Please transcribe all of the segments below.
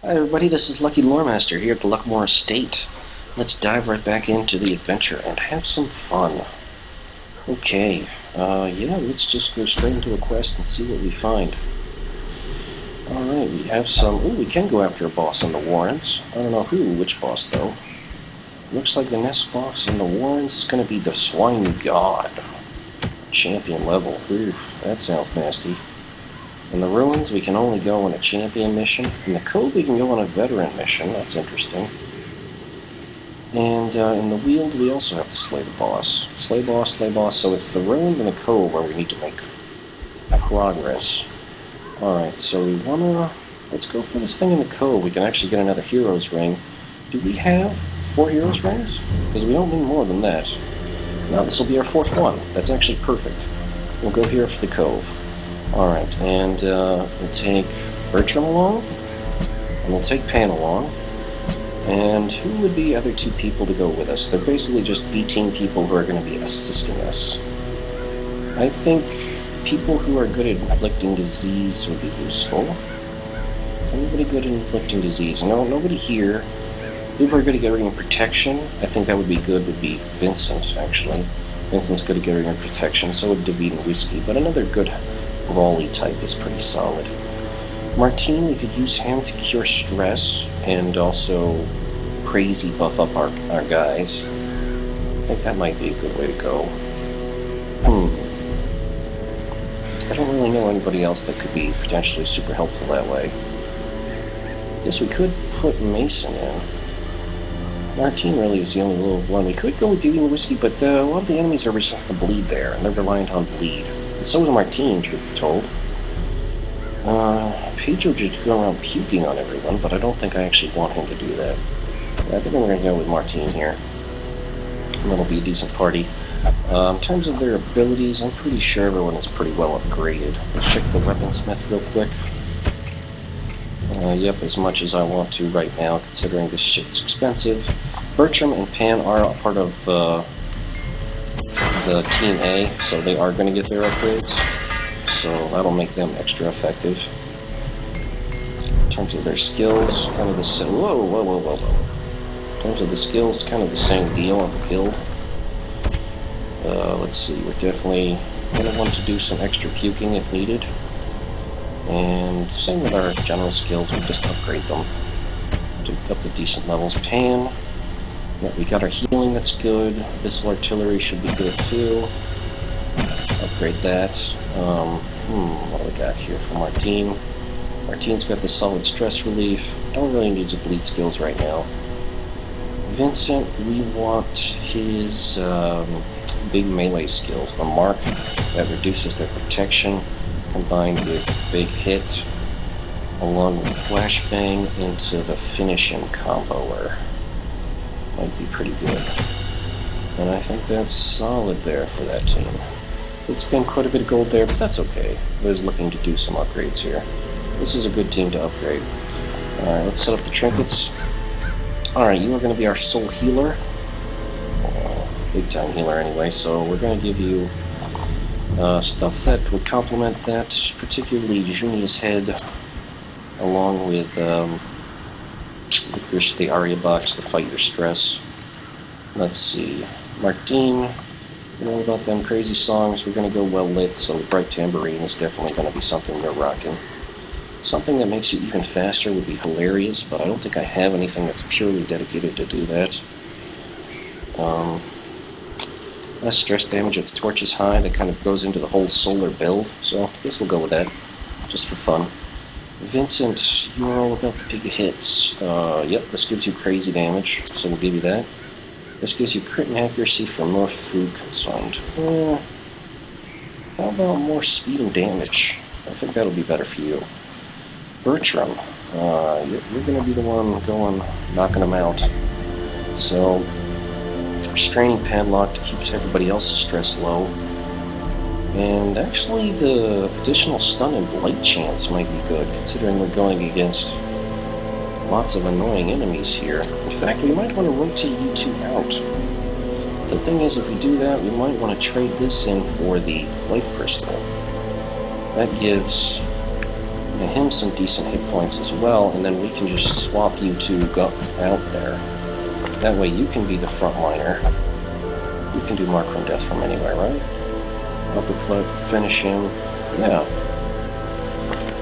Hi everybody, this is LuckyLoremaster here at the Luckmore Estate. Let's dive right back into the adventure and have some fun. Okay, let's just go straight into a quest and see what we find. Alright, we have some... Ooh, we can go after a boss in the Warrens. I don't know which boss though. Looks like the next boss in the Warrens is going to be the Swine God. Champion level. Oof, that sounds nasty. In the Ruins, we can only go on a champion mission. In the Cove, we can go on a veteran mission. That's interesting. And in the Weald, we also have to slay the boss. Slay boss. So it's the Ruins and the Cove where we need to make progress. Alright, so we wanna... Let's go for this thing in the Cove. We can actually get another Hero's Ring. Do we have 4 Hero's Rings? Because we don't need more than that. Now this will be our 4th one. That's actually perfect. We'll go here for the Cove. Alright, and we'll take Bertram along, and we'll take Pan along, and who would be other 2 people to go with us? They're basically just B-team people who are going to be assisting us. I think people who are good at inflicting disease would be useful. Anybody good at inflicting disease? No, nobody here. People who are good at getting protection, I think that would be good, would be Vincent, actually. Vincent's good at getting protection, so would David and Whiskey, but another good Raleigh type is pretty solid. Martine, we could use him to cure stress and also crazy buff up our guys. I think that might be a good way to go. I don't really know anybody else that could be potentially super helpful that way. I guess we could put Mason in. Martine really is the only little one. We could go with Dewey and Whiskey, but a lot of the enemies are resistant to bleed there, and they're reliant on bleed. And so is Martine, truth be told. Pedro just go around puking on everyone, but I don't think I actually want him to do that. I think we're going to go with Martine here. And that'll be a decent party. In terms of their abilities, I'm pretty sure everyone is pretty well upgraded. Let's check the weaponsmith real quick. Yep, as much as I want to right now, considering this shit's expensive. Bertram and Pan are a part of the Team A, so they are going to get their upgrades. So that'll make them extra effective. In terms of their skills, kind of the same. Whoa. In terms of the skills, kind of the same deal on the guild. Let's see, we're definitely going to want to do some extra puking if needed. And same with our general skills, we just upgrade them to up to decent levels. Pan, yeah, we got our healing, that's good. Abyssal artillery should be good too. Upgrade that. What do we got here for Martine? Martine's got the solid stress relief. Don't really need to bleed skills right now. Vincent, we want his big melee skills. The mark that reduces their protection, combined with big hit, along with flashbang into the finishing comboer. Might be pretty good. And I think that's solid there for that team. It's been quite a bit of gold there, but that's okay. I was looking to do some upgrades here. This is a good team to upgrade. Alright, let's set up the trinkets. Alright, you are going to be our soul healer. Big time healer anyway, so we're going to give you stuff that would complement that, particularly Junia's head, along with the Aria box to fight your stress. Let's see. Martine, you know about them crazy songs, we're going to go well lit, so the bright tambourine is definitely going to be something we're rocking. Something that makes you even faster would be hilarious, but I don't think I have anything that's purely dedicated to do that. Less stress damage if the torch is high, that kind of goes into the whole solar build, so I guess we'll go with that, just for fun. Vincent, you are all about the big hits. Yep, this gives you crazy damage, so we'll give you that. This gives you crit and accuracy for more food consumed. How about more speed and damage? I think that'll be better for you. Bertram, you're going to be the one going, knocking them out. So, restraining padlock to keep everybody else's stress low. And actually, the additional stun and blight chance might be good, considering we're going against lots of annoying enemies here. In fact, we might want to rotate you 2 out. The thing is, if we do that, we might want to trade this in for the life crystal. That gives Get him some decent hit points as well, and then we can just swap you two go out there. That way you can be the frontliner. You can do Markram Death from anywhere, right? Uppercut, finish him. Yeah.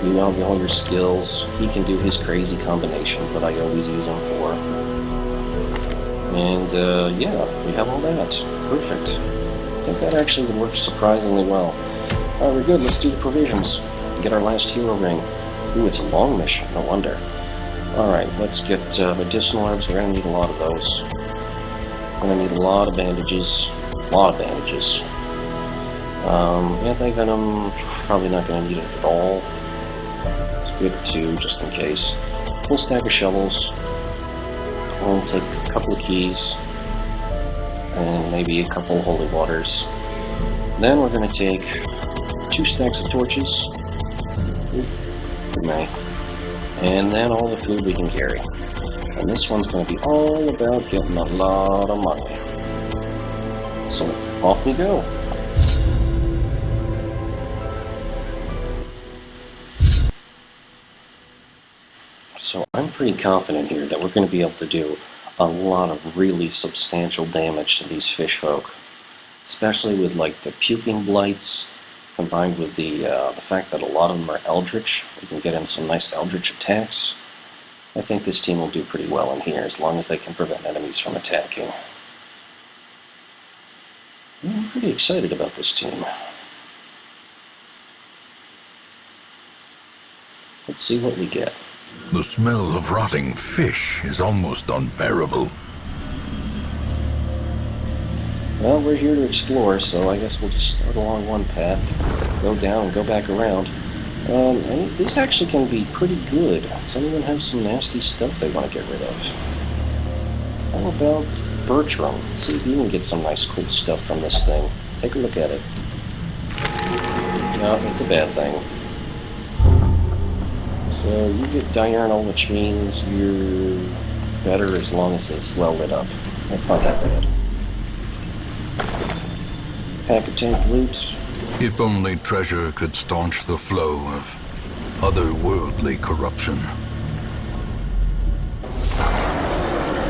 You have all your skills. He can do his crazy combinations that I always use him for. And, yeah, we have all that. Perfect. I think that actually would work surprisingly well. Alright, we're good. Let's do the provisions. Get our last hero ring. Ooh, it's a long mission. No wonder. Alright, let's get medicinal herbs. We're going to need a lot of those. We're going to need a lot of bandages. A lot of bandages. Anti-venom, probably not going to need it at all. It's good too, just in case. Full stack of shovels. We'll take a couple of keys. And maybe a couple of holy waters. Then we're going to take 2 stacks of torches. And then all the food we can carry. And this one's going to be all about getting a lot of money. So, off we go. So I'm pretty confident here that we're going to be able to do a lot of really substantial damage to these fish folk. Especially with like the puking blights, combined with the fact that a lot of them are eldritch. We can get in some nice eldritch attacks. I think this team will do pretty well in here, as long as they can prevent enemies from attacking. I'm pretty excited about this team. Let's see what we get. The smell of rotting fish is almost unbearable. Well, we're here to explore, so I guess we'll just start along one path, go down and go back around. And this actually can be pretty good. Does anyone have some nasty stuff they want to get rid of? How about Bertram? Let's see if you can get some nice cool stuff from this thing. Take a look at it. No, it's a bad thing. So you get diurnal, which means you're better as long as it's well lit up. That's not that bad. Pack of 10th loot. If only treasure could staunch the flow of otherworldly corruption.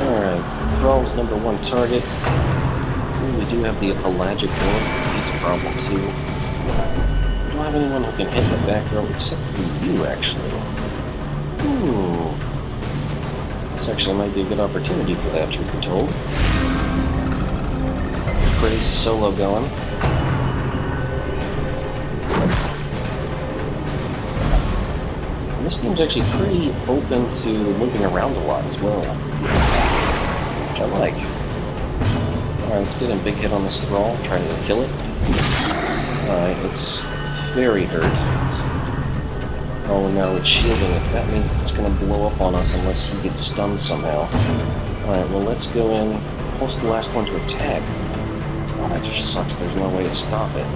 Alright, Thrall's #1 target. Ooh, we do have the pelagic one. He's a problem too. We don't have anyone who can hit the back row except for you, actually. Ooh. This actually might be a good opportunity for that, truth be told. Crazy solo going. And this team's actually pretty open to moving around a lot as well, which I like. Alright, let's get a big hit on this Thrall, try to kill it. Alright, it's very hurt. Oh no, it's shielding it. That means it's going to blow up on us unless he gets stunned somehow. Alright, well let's go in, pulse the last one to attack. Oh, that sucks, there's no way to stop it.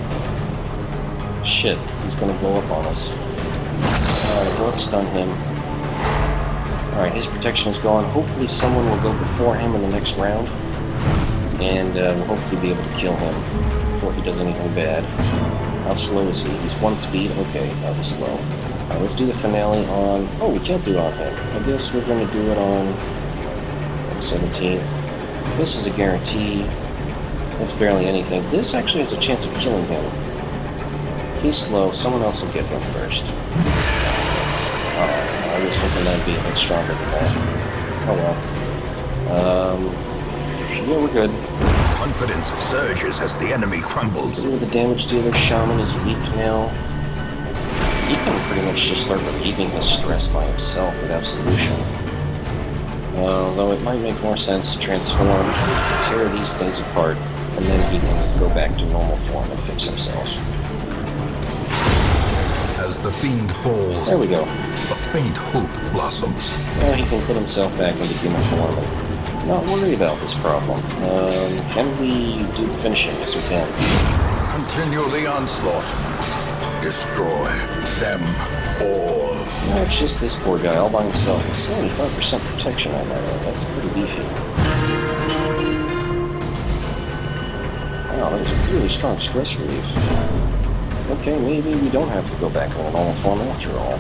Shit, he's going to blow up on us. Alright, well, let's stun him. Alright, his protection is gone. Hopefully someone will go before him in the next round. And we'll hopefully be able to kill him before he does anything bad. How slow is he? He's 1 speed? Okay, that was slow. Alright, let's do the finale on... Oh, we can't do it on him. I guess we're going to do it on... 17. This is a guarantee. That's barely anything. This actually has a chance of killing him. He's slow. Someone else will get him first. I was hoping that'd be a bit stronger than that. Oh well. Yeah, we're good. Confidence surges as the enemy crumbles. See, the damage dealer shaman is weak now. He can pretty much just start relieving his stress by himself with absolution. Though it might make more sense to transform, tear these things apart, and then he can go back to normal form and fix himself. As the fiend falls, there we go. A faint hope blossoms. Well, he can put himself back into human form and not worry about this problem. Can we do the finishing? Yes, we can. Continue the onslaught. Destroy them all. No, it's just this poor guy all by himself with 75% protection on that. That's pretty beefy. Wow, that was a really strong stress relief. Okay, maybe we don't have to go back on a normal form after all.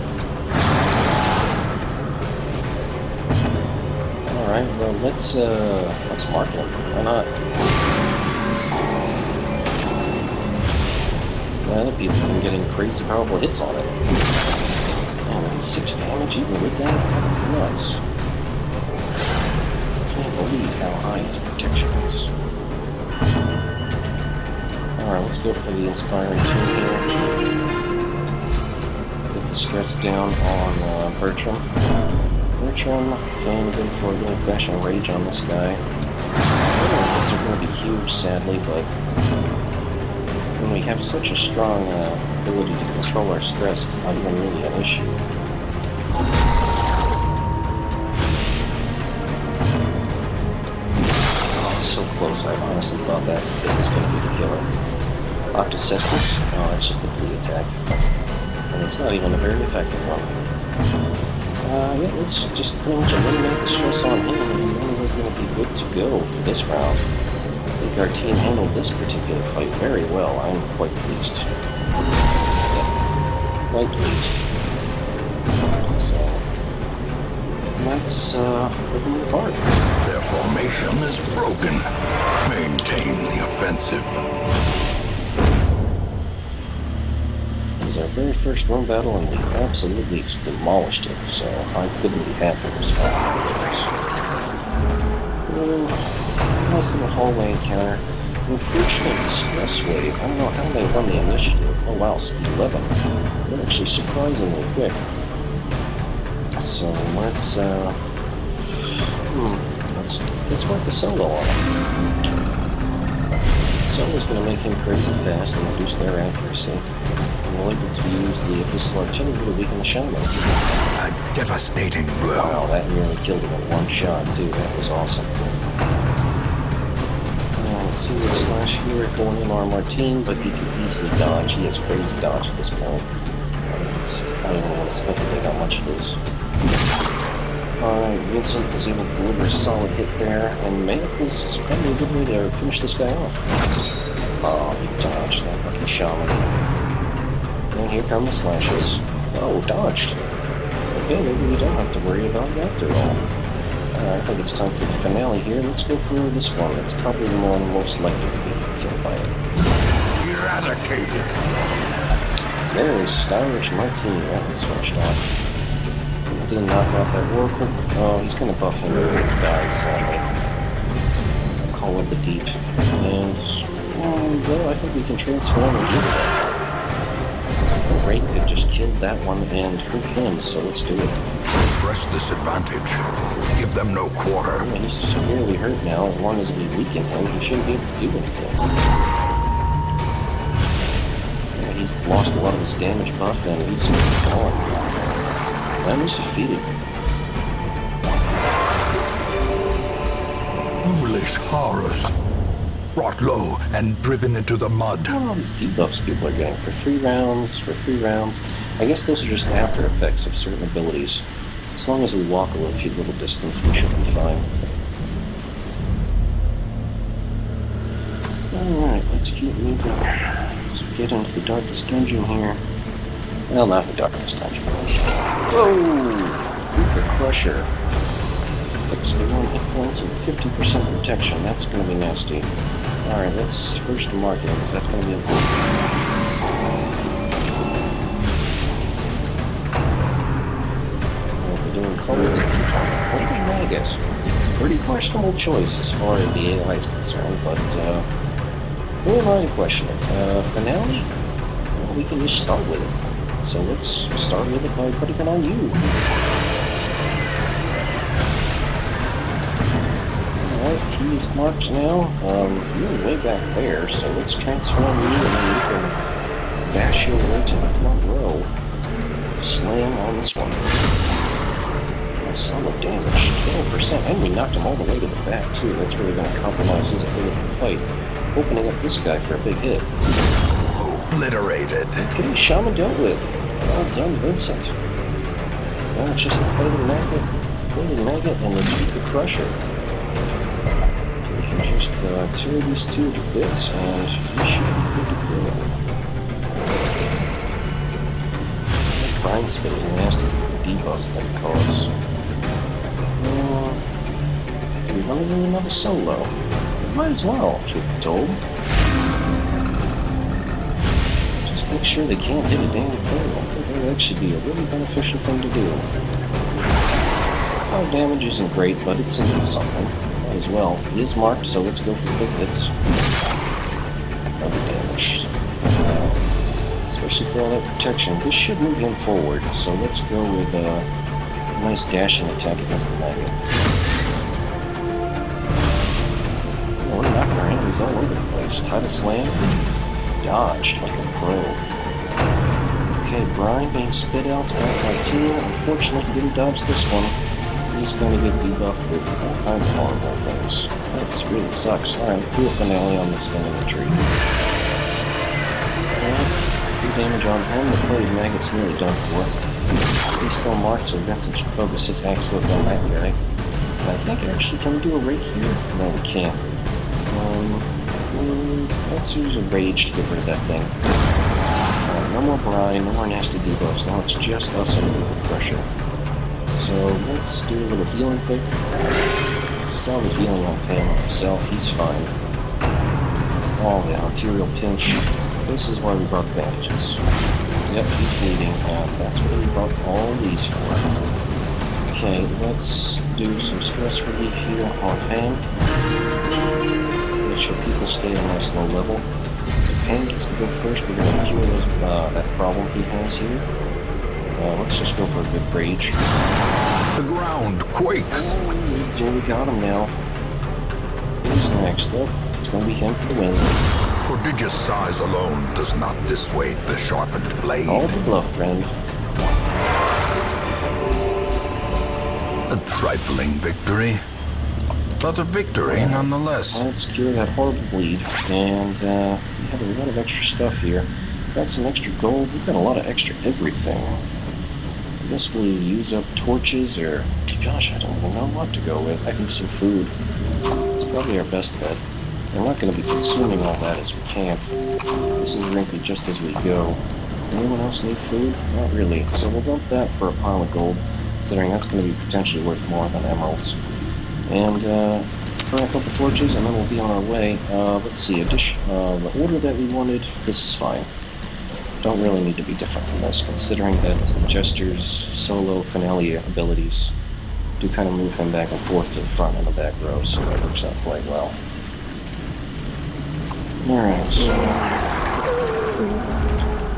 Alright, well, let's mark him. Why not? Well, the people have been getting crazy powerful hits on it. Man, that's 6 damage even with that? That's nuts. I can't believe how high his protection is. Alright, let's go for the Inspiring 2 here. Get the stress down on Bertram. Bertram can go for a little Fashion Rage on this guy. Hits are going to be huge, sadly, but when we have such a strong ability to control our stress, it's not even really an issue. Oh, it's so close. I honestly thought that it was going to be the killer. Octocestus? Oh, that's just a bleed attack. And it's not even a very effective one. Yeah, let's just pretty much eliminate the stress on him, and then we're going to be good to go for this round. I think our team handled this particular fight very well. I'm quite pleased. Yeah, quite pleased. So, let's rip them apart. Their formation is broken. Maintain the offensive. It was our very first room battle, and we absolutely demolished it, so I couldn't be happy with this fight. Nice little hallway encounter. Unfortunately, the stress wave, I don't know how they run the initiative. Oh wow, speed 11. They're actually surprisingly quick. So let's work the solo on him. Solo's going to make him crazy fast and reduce their accuracy. And we're able to use the Abyssal Artillery to weaken the Shaman. A devastating blow. Wow, that nearly killed him in one shot, too. That was awesome. Let's see what Slash here going in on Martine, but he can easily dodge. He has crazy dodge at this point. I don't even want to speculate how much it is. Alright, Vincent was able to deliver a solid hit there, and Manic was probably a good way to finish this guy off. Oh, he dodged that lucky Shaman. And here come the slashes. Oh, dodged. Okay, maybe we don't have to worry about it after all. I think it's time for the finale here. Let's go for this one. It's probably the one most likely to be killed by it. Eradicated. There's Stylish Martini. That one's finished off. Didn't knock off that Oracle. Oh, he's going to buff him before he dies, sadly. Call it the Deep. And, well, I think we can transform and do that. Ray could just kill that one and hurt him, so let's do it. Press this advantage. Give them no quarter. I mean, he's severely hurt now. As long as we weaken him, he shouldn't be able to do anything. Yeah, he's lost a lot of his damage buff, and he's gone. Enemy's defeated. Foolish horrors. Brought low and driven into the mud. Oh, these debuffs people are getting for 3 rounds. I guess those are just after effects of certain abilities. As long as we walk a little distance, we should be fine. Alright, let's keep moving. Let's get into the darkest dungeon here. Well, not the darkest dungeon. Whoa! Weaker Crusher. 61 hit points and 50% protection. That's going to be nasty. Alright, let's first mark it, because that's going to be important. We're doing Color the Deep. Maybe Maggot. Pretty questionable choice as far as the AI is concerned, but who am I to question it? Finale? Well, we can just start with it. So let's start with it by putting it on you. Alright, he's marked now. You're way back there, so let's transform you and then you can bash your way to the front row. Slam on this one. Solid damage, 12%, and we knocked him all the way to the back too. That's really going to compromise his ability to fight. Opening up this guy for a big hit. Obliterated. Okay, Shaman dealt with. Well done, Vincent. Now it's just the Plated Maggot, and the Weaker Crusher. We can just tear these two to bits, and we should be good to go. That grind spin is nasty for the debuffs that it causes. You're gonna do another solo. Might as well, truth be told. Just make sure they can't hit a damn thing. I think that would actually be a really beneficial thing to do. 5 damage isn't great, but it's something. Might as well. It is marked, so let's go for big hits. Other damage. Especially for all that protection. This should move him forward, so let's go with a nice dashing attack against the maggot. Oh, we're knocking our enemies all over the place. Title slam. Dodged like a pro. Okay, Brian being spit out to L-14. Unfortunately, he didn't dodge this one. He's going to get debuffed with all kinds of horrible things. That really sucks. Alright, let's do a finale on this thing in the tree. Okay, 2 damage on him. The plague maggot's nearly done for. He's still marked, so Vincent should focus his axe whip on that guy. And I think actually, can we do a rake here? No, we can't. Let's use a rage to get rid of that thing. No more Brian, no more nasty debuffs. Now it's just us and the Crusher. So let's do a little healing quick. Saw the healing on Pam himself, he's fine. Oh yeah, arterial pinch. This is why we brought the bandages. Yep, he's bleeding, and that's what we brought all these for. Okay, let's do some stress relief here on Pam. Make sure people stay on a nice low level. If Pam gets to go first, we're going to cure that problem he has here. Let's just go for a good rage. The ground quakes. Oh, we got him now. Who's next up? It's going to be him for the win. Prodigious size alone does not dissuade the sharpened blade. All the bluff, friend. A trifling victory, but a victory nonetheless. Let's cure that horrible bleed. And we have a lot of extra stuff here. Got some extra gold. We've got a lot of extra everything. I guess we'll use up torches or... Gosh, I don't even know what to go with. I think some food. It's probably our best bet. We're not going to be consuming all that as we camp. This is wrinkly just as we go. Anyone else need food? Not really. So we'll dump that for a pile of gold, considering that's going to be potentially worth more than emeralds. And burn a couple torches, and then we'll be on our way. Let's see, the order that we wanted, this is fine. Don't really need to be different from this, considering that the Jester's solo finale abilities do kind of move him back and forth to the front and the back row, so that works out quite well. Alright, so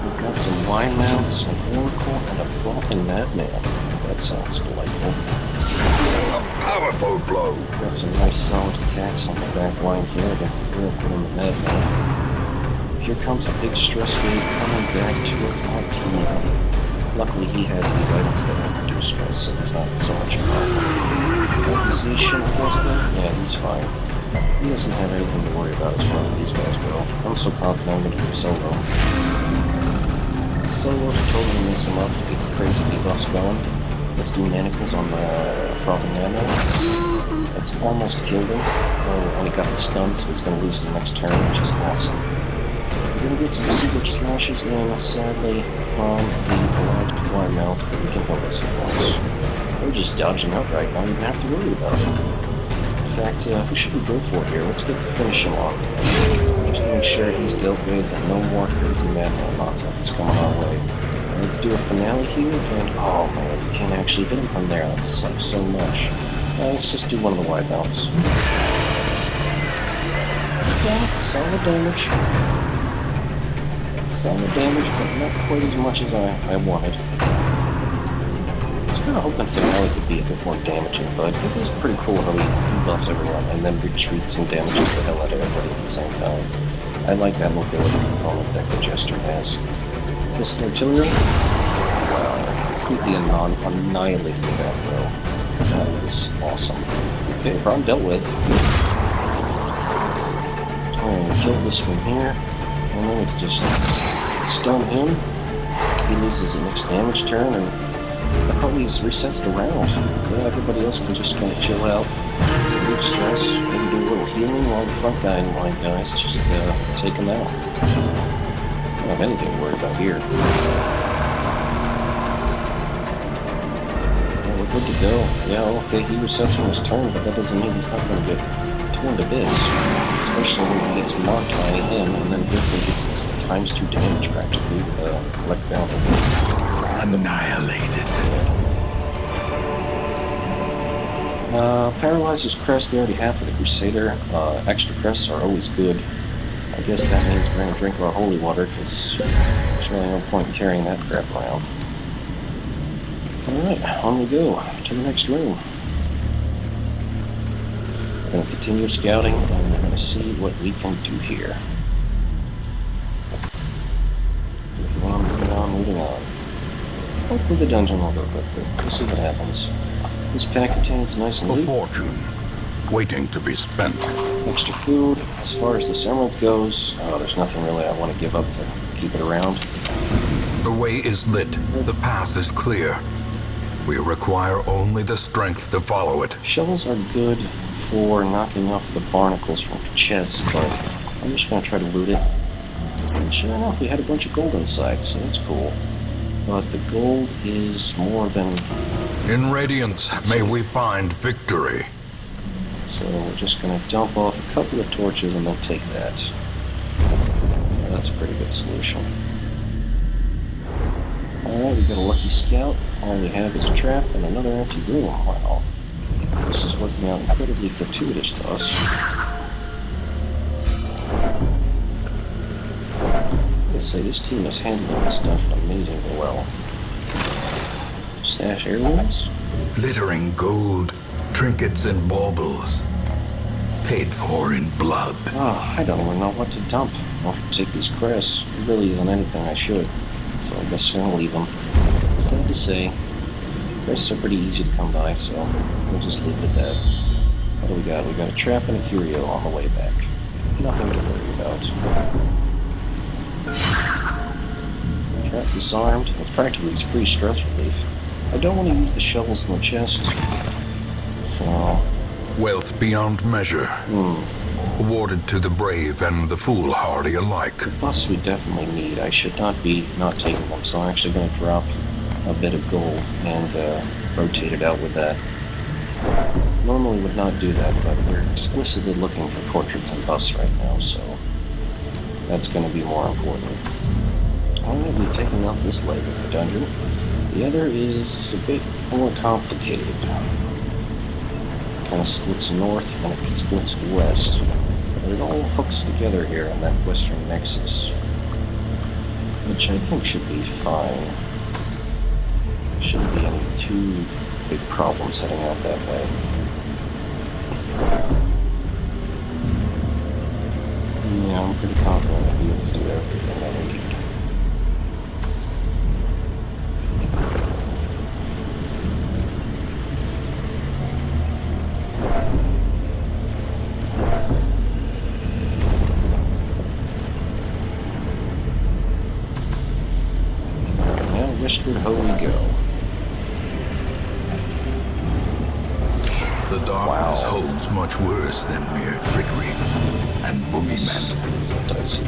we've got some wine mounts, an oracle, and a frothing madman. That sounds delightful. A powerful blow. Got some nice solid attacks on the back line here against the oracle and the madman. Here comes a big stress wave coming back towards our team. Luckily he has these items that don't reduce stress, so there's not so much involved. Position, I guess, then? Yeah, he's fine. He doesn't have anything to worry about as far as these guys go. I'm so confident I'm going to do solo. Solo to totally mess him up to get the crazy debuffs going. Let's do manacles on the Frothing Madman. That's almost killed him. Oh, and he got the stun, so he's going to lose his next turn, which is awesome. We're going to get some secret slashes in, sadly, from the blood wine mouths, but we can hold this at once. We're just dodging out right now, you don't have to worry about it. In fact, who should we go for here? Let's get the finish him on. Just to make sure he's dealt with and no more crazy madman nonsense is coming our way. Let's do a finale here, and oh man, we can't actually hit him from there. That sucks so much. Let's just do one of the wide mounts. Okay, solid damage. Solid damage, but not quite as much as I wanted. I was kind of hoping finale could be a bit more damaging, but it is pretty cool how he debuffs everyone and then retreats and damages the hell out of everybody at the same time. I like that mobility component that the Jester has. This artillery? Wow, completely annihilated that, bro. That was awesome. Okay, problem dealt with. Alright, kill this one here. And then we can just stun him. He loses the next damage turn, and that probably resets the round. Yeah, everybody else can just kind of chill out, relieve stress, maybe do a little healing while the front guy and line guys just take him out. I don't have anything to worry about here. Oh, we're Good to go. Yeah, okay, he resets on his turn, but that doesn't mean he's not going to get torn to bits. Especially when he gets marked by him, and then Grizzly gets his ×2 damage practically with a collect bounty. Annihilated. Paralyzer's crest we already have for the Crusader. Extra crests are always good. I guess that means we're going to drink our holy water, because there's really no point in carrying that crap around. Alright, on we go to the next room. We're going to continue scouting, and we're going to see what we can do here. Moving on. Hopefully the dungeon will go quickly. We'll see what happens. This pack contains nice and A loot. fortune, waiting to be spent. Extra food. As far as this emerald goes, there's nothing really I want to give up to keep it around. The way is lit. The path is clear. We require only the strength to follow it. Shovels are good for knocking off the barnacles from chests, but I'm just going to try to loot it. And sure enough, we had a bunch of gold inside, so that's cool. But the gold is more than... In Radiance, may we find victory. So we're just going to dump off a couple of torches and then take that. That's a pretty good solution. Alright, we got a lucky scout. All we have is a trap and another empty room. Wow. This is working out incredibly fortuitous to us. Let's say this team is handling this stuff amazingly well. Stash heirlooms? Glittering gold, trinkets and baubles. Paid for in blood. I don't even know what to dump. I'll take these crests. There really isn't anything I should. So I guess I'm gonna leave them. Sad to say, crests are pretty easy to come by, so we'll just leave it at that. What do we got? We got a trap and a curio on the way back. Nothing to worry about. Trap disarmed. It's practically free stress relief. I don't want to use the shovels in the chest. So... Wealth beyond measure. Awarded to the brave and the foolhardy alike. Plus we definitely need. I should not be not taking them, so I'm actually going to drop a bit of gold and rotate it out with that. Normally would not do that, but we're explicitly looking for portraits and busts right now, so that's going to be more important. I'm going to be taking up this leg of the dungeon. The other is a bit more complicated. It kind of splits north and it splits west. But it all hooks together here in that western nexus, which I think should be fine. Shouldn't be any too big problems heading out that way. Yeah, I'm pretty confident I'll be able to do everything I need. Westward ho we go. The darkness holds much worse than mere trickery and boogeymen. Dicey.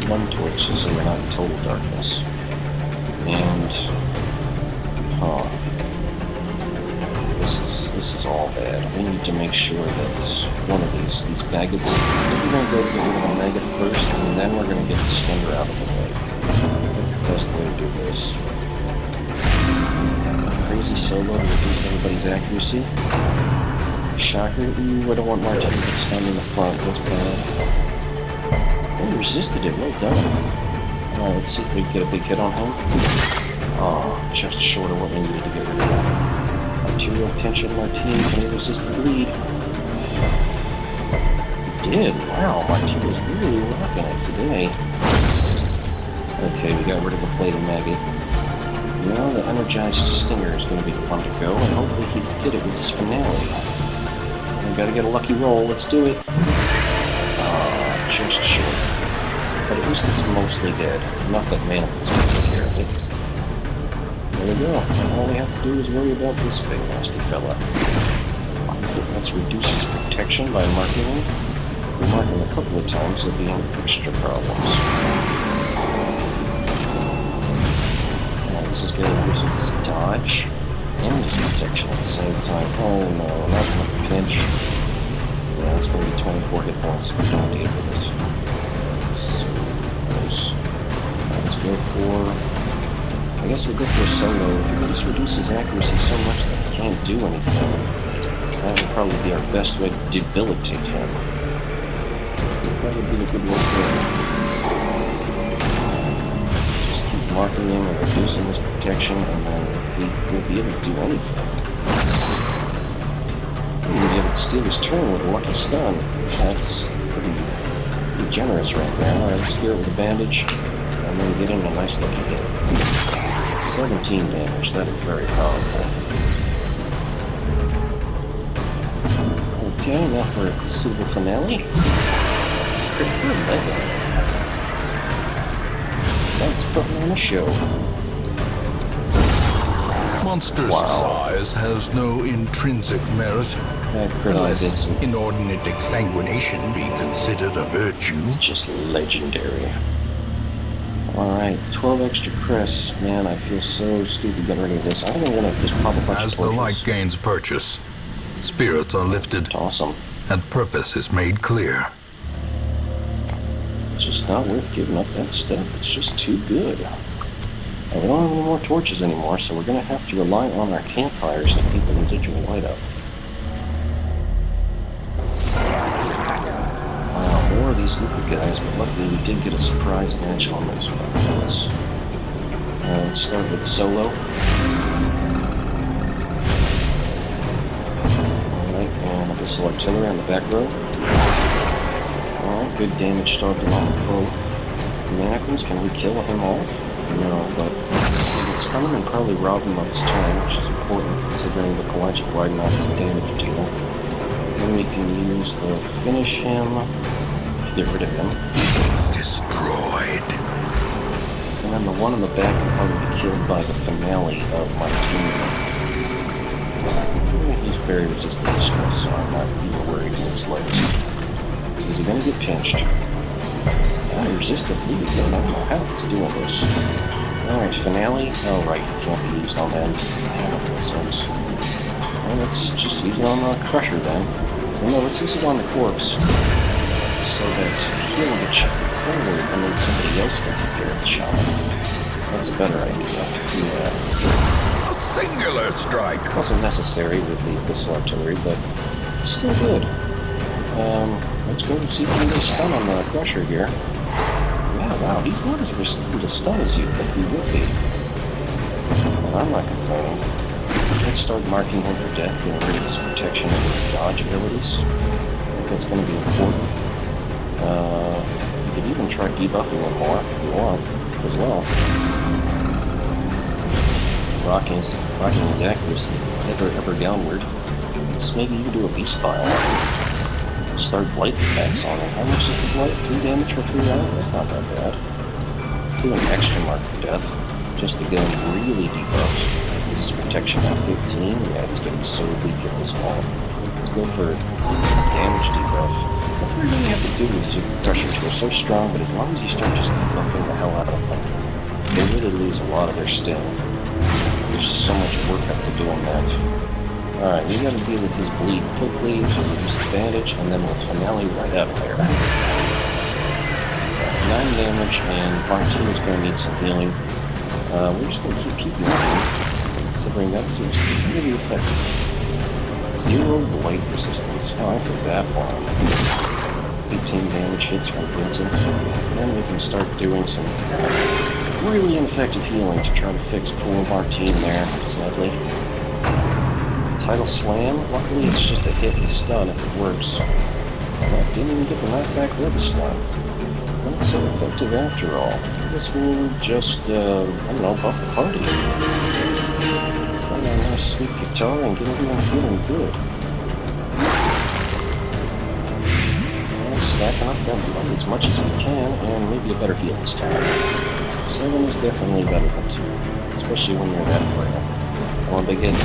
One torch so we're not in total darkness. And this is all bad. We need to make sure that one of these maggots. We're gonna go get rid of the maggot first, and then we're gonna get the stinger out of the way. That's the best way to do this. Crazy solo to reduce everybody's accuracy. Shocker. Ooh, I don't want Martin to get stunned in the front. That's bad. Oh, he resisted it. Well done. Alright, let's see if we can get a big hit on him. Oh, just short of what we needed to get rid of him. Arterial tension, Martin. Can he resist the bleed? He did. Wow, Martin was really rocking it today. Okay, we got rid of the plated maggot. Now the energized stinger is going to be the one to go, and hopefully he can get it with his finale. We gotta get a lucky roll. Let's do it. Just short. But at least it's mostly dead. Enough that mana can take care of it. There we go. And all we have to do is worry about this big nasty fella. Let's reduce his protection by marking him. We mark him a couple of times, there'll be extra problems. This this is going to use his dodge and his protection at the same time. Oh no, not in a pinch. Yeah, it's going to be 24 hit points if we don't deal with this. So close. Let's go for... I guess we'll go for a solo. If we can just reduce his accuracy so much that he can't do anything, that would probably be our best way to debilitate him. That would be a good work there. Just keep marking him and reducing his protection, and then he won't be able to do anything. We'll be able to steal his turn with a lucky stun. That's pretty generous right there. Alright, let's cure it with a bandage, and then get him a nice lucky hit. 17 damage, that is very powerful. Okay, now for a suitable finale. Crit for 11. Let's put him on a show. Monster's size has no intrinsic merit. Unless inordinate exsanguination be considered a virtue. It's just legendary. Alright, 12 extra crests. Man, I feel so stupid getting rid of this. I don't want to just pop a bunch of torches. As the light gains purchase, spirits are lifted. Awesome. And purpose is made clear. It's just not worth giving up that stuff. It's just too good. And we don't have any more torches anymore, so we're going to have to rely on our campfires to keep the residual light up. More of these Uka guys, but luckily we did get a surprise match on this one. Let's start with a solo. Alright, and a missile artillery on the back row. Alright, good damage started along with both. Manacles, can we kill him off? No, but we can stun him and probably rob him of his turn, which is important considering the pelagic wide knot's damage deal. Then we can use the finish him. Get rid of him. Destroyed. And then the one in the back can probably be killed by the finale of my team. He's very resistant to stress, so I'm not even worried in the slightest. Is he going to get pinched? I resist the bleed again. I don't know how he's doing this. Alright, finale. Oh, right, he can't be used on them. Damn it, that sucks. Well, let's just use it on the crusher then. Well, no, let's use it on the corpse. So that he'll get shifted forward and then somebody else can take care of the shaman. That's a better idea. Yeah. A singular strike! Wasn't necessary with the missile artillery, but still good. Let's go see if we can get a stun on the crusher here. Yeah, wow, he's not as resistant to stun as you think he would be. And I'm not complaining. Let's start marking him for death, getting rid of his protection and his dodge abilities. I think that's going to be important. You could even try debuffing him more if you want, as well. Rocking his accuracy ever downward. Let's maybe even do a V-Spile. Start blight attacks on him. How much is the blight? 3 damage for 3 life? That's not that bad. Let's do an extra mark for death, just to get him really debuffed. His protection at 15. Yeah, he's getting so weak at this point. Let's go for damage debuff. That's what you really have to do with these crushers. They're so strong, but as long as you start just buffing the hell out of them, they really lose a lot of their sting. There's just so much work up to doing that. Alright, we gotta deal with his bleed quickly, so we use the bandage, and then we'll finale right out of there. 9 damage, and Martina's gonna need some healing. We're just gonna keep keeping him, considering that seems to be really effective. 0 blight resistance. Oh, I feel bad for him. 18 damage hits from Vincent. And then we can start doing some really ineffective healing to try to fix poor Martine there, sadly. Title Slam. Luckily, it's just a hit and stun if it works. I didn't even get the knockback or the stun. Not so effective after all. I guess we'll just, I don't know, buff the party. Find a nice sweet guitar and get everyone feeling good. Stacking up that blood as much as we can, and maybe a better heal this time. 7 is definitely better than 2, especially when you're that frail. One big hits.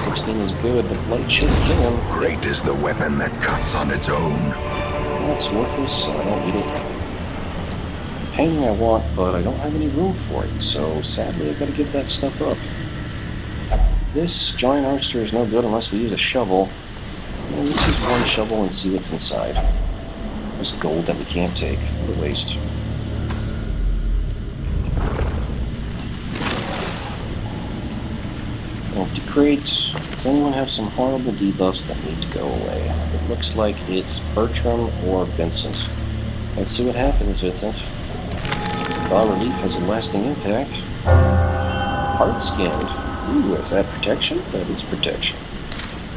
16 is good, but blight should kill him. Great is the weapon that cuts on its own. That's worthless, so I don't need it. painting I want, but I don't have any room for it, so sadly I've got to give that stuff up. This giant harvester is no good unless we use a shovel. Well, let's use one shovel and see what's inside. There's gold that we can't take. What a waste. Empty crate. Does anyone have some horrible debuffs that need to go away? It looks like it's Bertram or Vincent. Let's see what happens, Vincent. Bas relief has a lasting impact. Heart skinned. Ooh, is that protection? That is protection.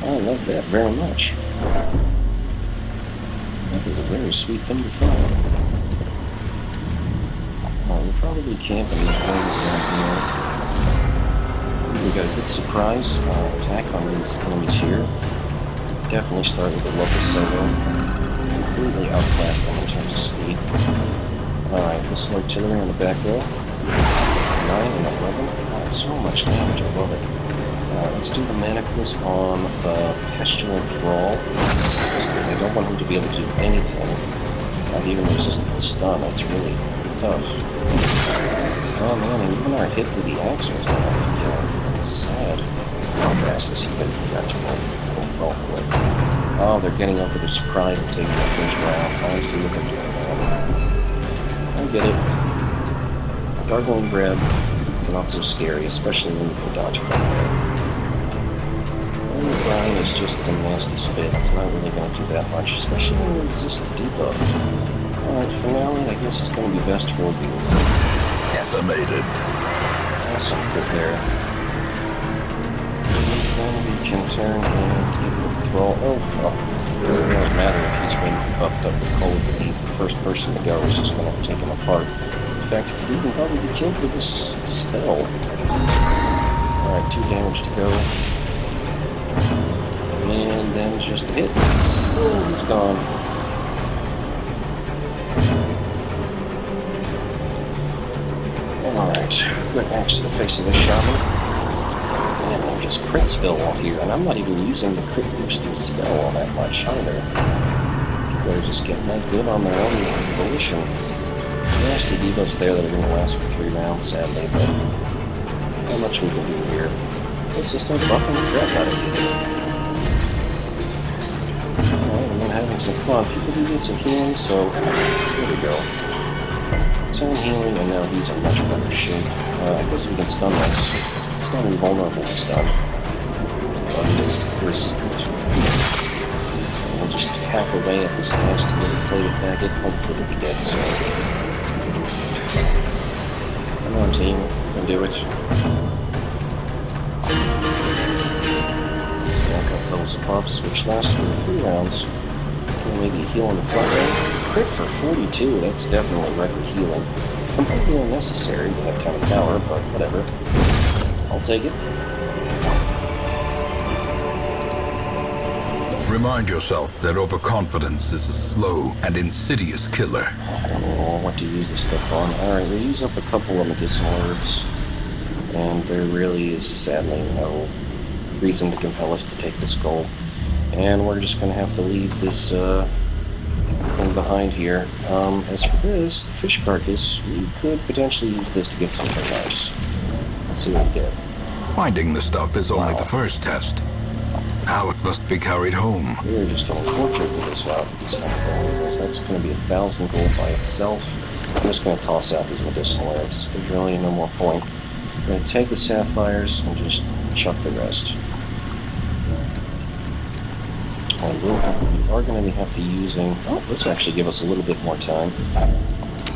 I love that very much. That is a very sweet thing to find. We'll probably camp in these wings down here. We got a good surprise attack on these enemies here. Definitely start with the local solo. Completely outclass them in terms of speed. Alright, this is artillery on the back row. 9 and 11. God, so much damage, I love it. Let's do the manacles on Pestilent Thrall. Because I don't want him to be able to do anything. Not even resist the stun, that's really tough. Oh man, and even our hit with the axe was enough to kill him. It's sad. How fast this even got to move. Oh boy. Oh, they're getting over their pride and taking the first round. I see what they're doing now. I get it. Gargling grab is not so scary, especially when you can dodge it. And the Brian is just some nasty spit. It's not really going to do that much, especially when you resist the debuff. Alright, finale, I guess it's going to be best for you. Decimated. Awesome, good there. Then we can turn and get rid of the Thrall. Oh, well, it doesn't really matter if he's been buffed up with Cove. The first person to go is just going to take him apart. In fact, he can probably be killed with this spell. Alright, 2 damage to go. And then just the hit. Oh, he's gone. Alright, quick axe to the face of this shaman. And I'm just crit spell all here, and I'm not even using the crit boosting spell all that much either. People are just getting that good on their own volition. Nasty debuffs there that are going to last for 3 rounds, sadly, but not much we can do here. Let's just start buffing the crap out of it. Alright, and then having some fun. People do get some healing, so here we go. 10 healing, and now he's in much better shape. I guess we can stun this. It's not invulnerable to stun, but it is resistant. So we'll just hack away at this nasty little plated maggot. Hopefully it'll be dead soon. Come on, team. You can do it. Stack up those buffs, which last for 3 rounds. Maybe heal in the front end. Crit for 42, that's definitely record healing. Completely unnecessary with that kind of power, but whatever. I'll take it. Remind yourself that overconfidence is a slow and insidious killer. I don't know what to use this stuff on. Alright, we use up a couple of medicinal herbs. And there really is, sadly, no reason to compel us to take this goal. And we're just going to have to leave this thing behind here. As for this, the fish carcass, we could potentially use this to get something nice. Let's see what we get. Finding the stuff is only the first test. Now it must be carried home. We're just getting tortured with this route. That's going to be 1,000 gold by itself. I'm just going to toss out these medicinal herbs. There's really no more point. I'm going to take the sapphires and just chuck the rest. We are going to have to using... Oh, this will actually give us a little bit more time.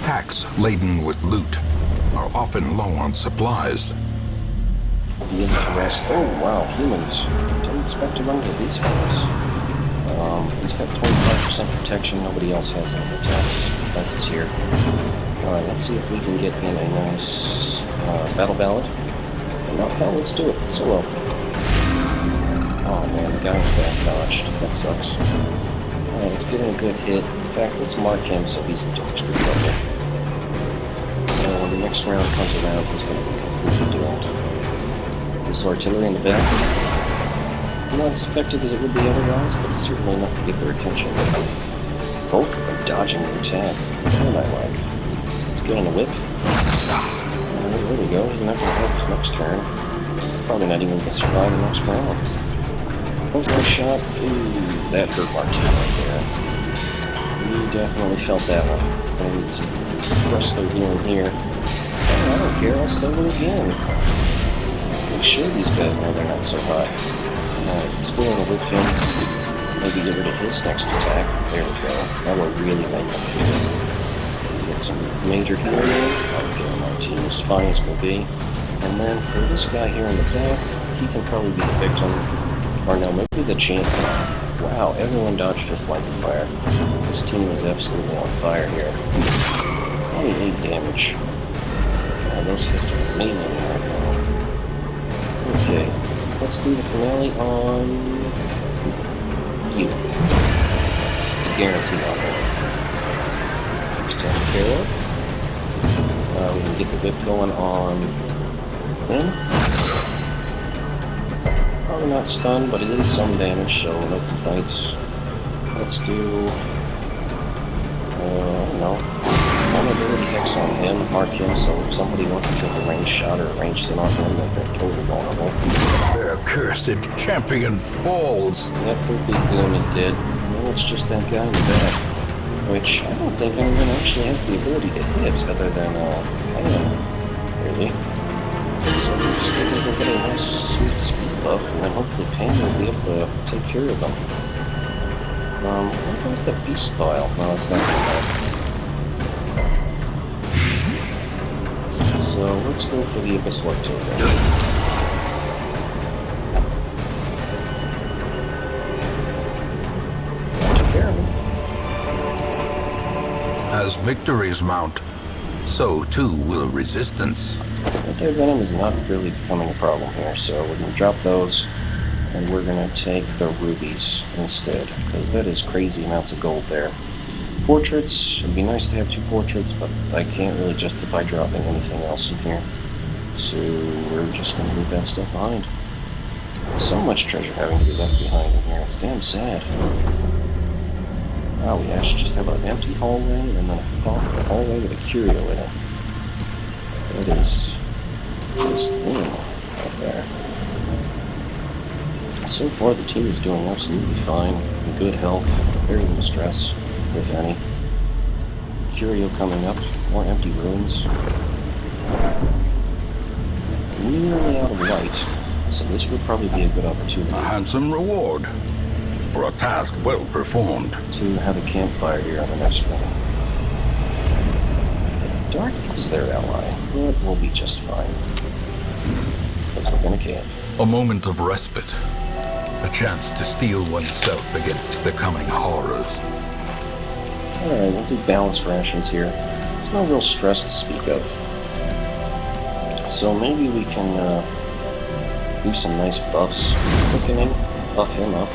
Packs laden with loot are often low on supplies. Be able to rest. Oh, wow, humans. Didn't expect to run into these fellas. He's got 25% protection. Nobody else has any attacks. Defenses here. Alright, let's see if we can get in a nice battle ballad. No, let's do it. Solo. Oh man, the guy was back dodged. That sucks. Alright, let's get in a good hit. In fact, let's mark him so he's into extra trouble. So when the next round comes around, he's going to be completely doomed. This artillery in the back. Not as effective as it would be otherwise, but it's certainly enough to get their attention. Both of them dodging the attack. That I like. Let's Get on the whip. There we go. He's not going to help next turn. Probably not even going to survive the next round. One shot. Ooh, that hurt Martin right there. You definitely felt that one. I need some presto healing here. Oh, I don't care. I'll save it again. Make sure these guys know they're not so hot. Alright, let's go on the whip him. Maybe get rid of his next attack. There we go. That will really make him feel. Get some major healing in. Okay, Martin is fine as can be. And then for this guy here in the back, he can probably be the victim. Or no, maybe the champion. Wow, everyone dodged Fist Blanket Fire. This team is absolutely on fire here. Only 8 damage. God, those hits are amazing right now. Okay, let's do the finale on you. It's a guarantee on that. Just taken care of. We can get the whip going on him. Probably not stunned, but it is some damage, so no complaints. Let's do, I don't know, vulnerability hex on him, mark him, so if somebody wants to take a ranged shot or a ranged hit on him, they're totally vulnerable. Their cursed champion falls. That poopy goon is dead. Now it's just that guy in the back, which I don't think anyone actually has the ability to hit other than, really. So we're just going to get a nice sweet speed buff, and then hopefully Pam will be able to take care of them. What about the beast bile? No, it's not that bad. So let's go for the Abyssal Artillery. Took care of him. As victories mount, so too will resistance. Dead Venom is not really becoming a problem here, so we're going to drop those, and we're going to take the rubies instead, because that is crazy amounts of gold there. Portraits, it'd be nice to have 2 portraits, but I can't really justify dropping anything else in here. So we're just going to leave that stuff behind. So much treasure having to be left behind in here, it's damn sad. Wow, we actually just have an empty hallway, and then a hallway with a curio in it. That is this thing right there. So far, the team is doing absolutely fine. Good health, very little stress, if any. Curio coming up, more empty rooms. Nearly out of light, so this would probably be a good opportunity. A handsome reward for a task well performed. To have a campfire here on the next one. Dark is their ally, but we'll be just fine. Let's look in a camp. A moment of respite. A chance to steel oneself against the coming horrors. Alright, we'll do balanced rations here. There's no real stress to speak of. So maybe we can do some nice buffs. Cooking him, buff him up.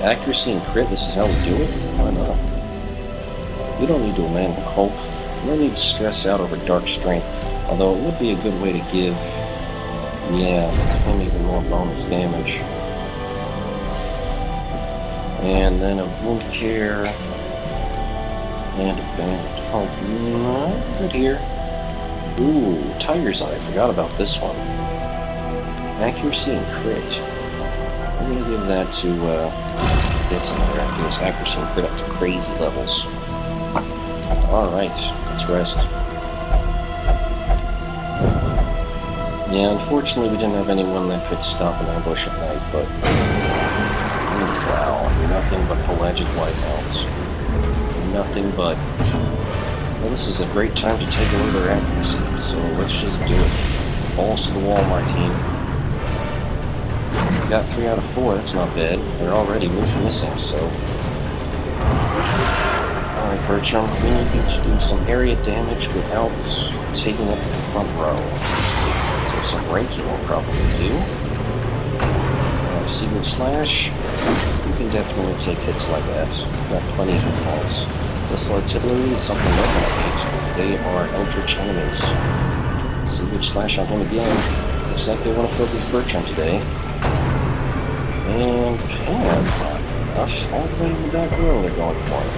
Accuracy and crit, this is how we do it? Why not? We don't need to abandon hope. We don't need to stress out over dark strength. Although it would be a good way to give, him even more bonus damage. And then a wound care and a bandage. Oh, no, good here. Ooh, Tiger's Eye. I forgot about this one. Accuracy and crit. I'm gonna give that to get some there. Give us accuracy and crit up to crazy levels. Alright, let's rest. Yeah, unfortunately we didn't have anyone that could stop an ambush at night, but wow, nothing but pelagic whitemouths. Nothing but... Well, this is a great time to take away their accuracy, so let's just do it. Balls to the wall, Martine. Got 3 out of 4, that's not bad. They're already missing, so... Alright, Bertram, we need you to do some area damage without taking up the front row. So some raking will probably do. Seaward Slash, you can definitely take hits like that. Got plenty of hit points. Missile Artillery is something they're going to hate. They are Eldritch enemies. Seaward Slash on him again. Looks like they want to focus Bertram today. And Pam, all the way in the back row they're going for him.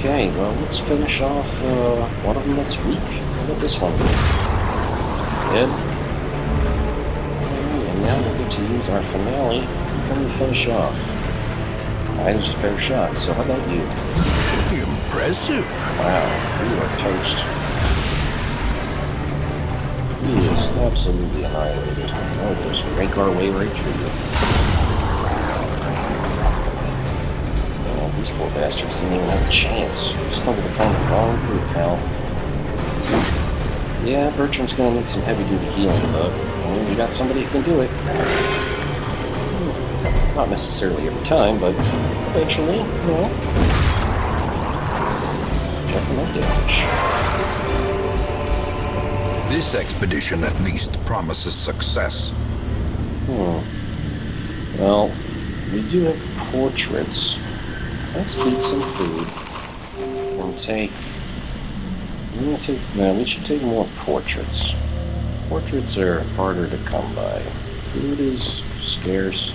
Okay, well, let's finish off one of them that's weak. How about this one? Dead. Alright, and now we'll get to use our finale. Who can we finish off? I was a fair shot, so how about you? Impressive. Wow, you are toast. He is absolutely annihilated. Oh, we'll just rake our way right through you. Oh, these poor bastards didn't even have a chance. You stumbled upon the wrong group, pal. Yeah, Bertram's gonna need some heavy-duty healing, but well, you got somebody who can do it. Not necessarily every time, but eventually, you know. Just enough damage. This expedition at least promises success. Well, we do have portraits. Let's eat some food. We should take more portraits. Portraits are harder to come by. Food is scarce.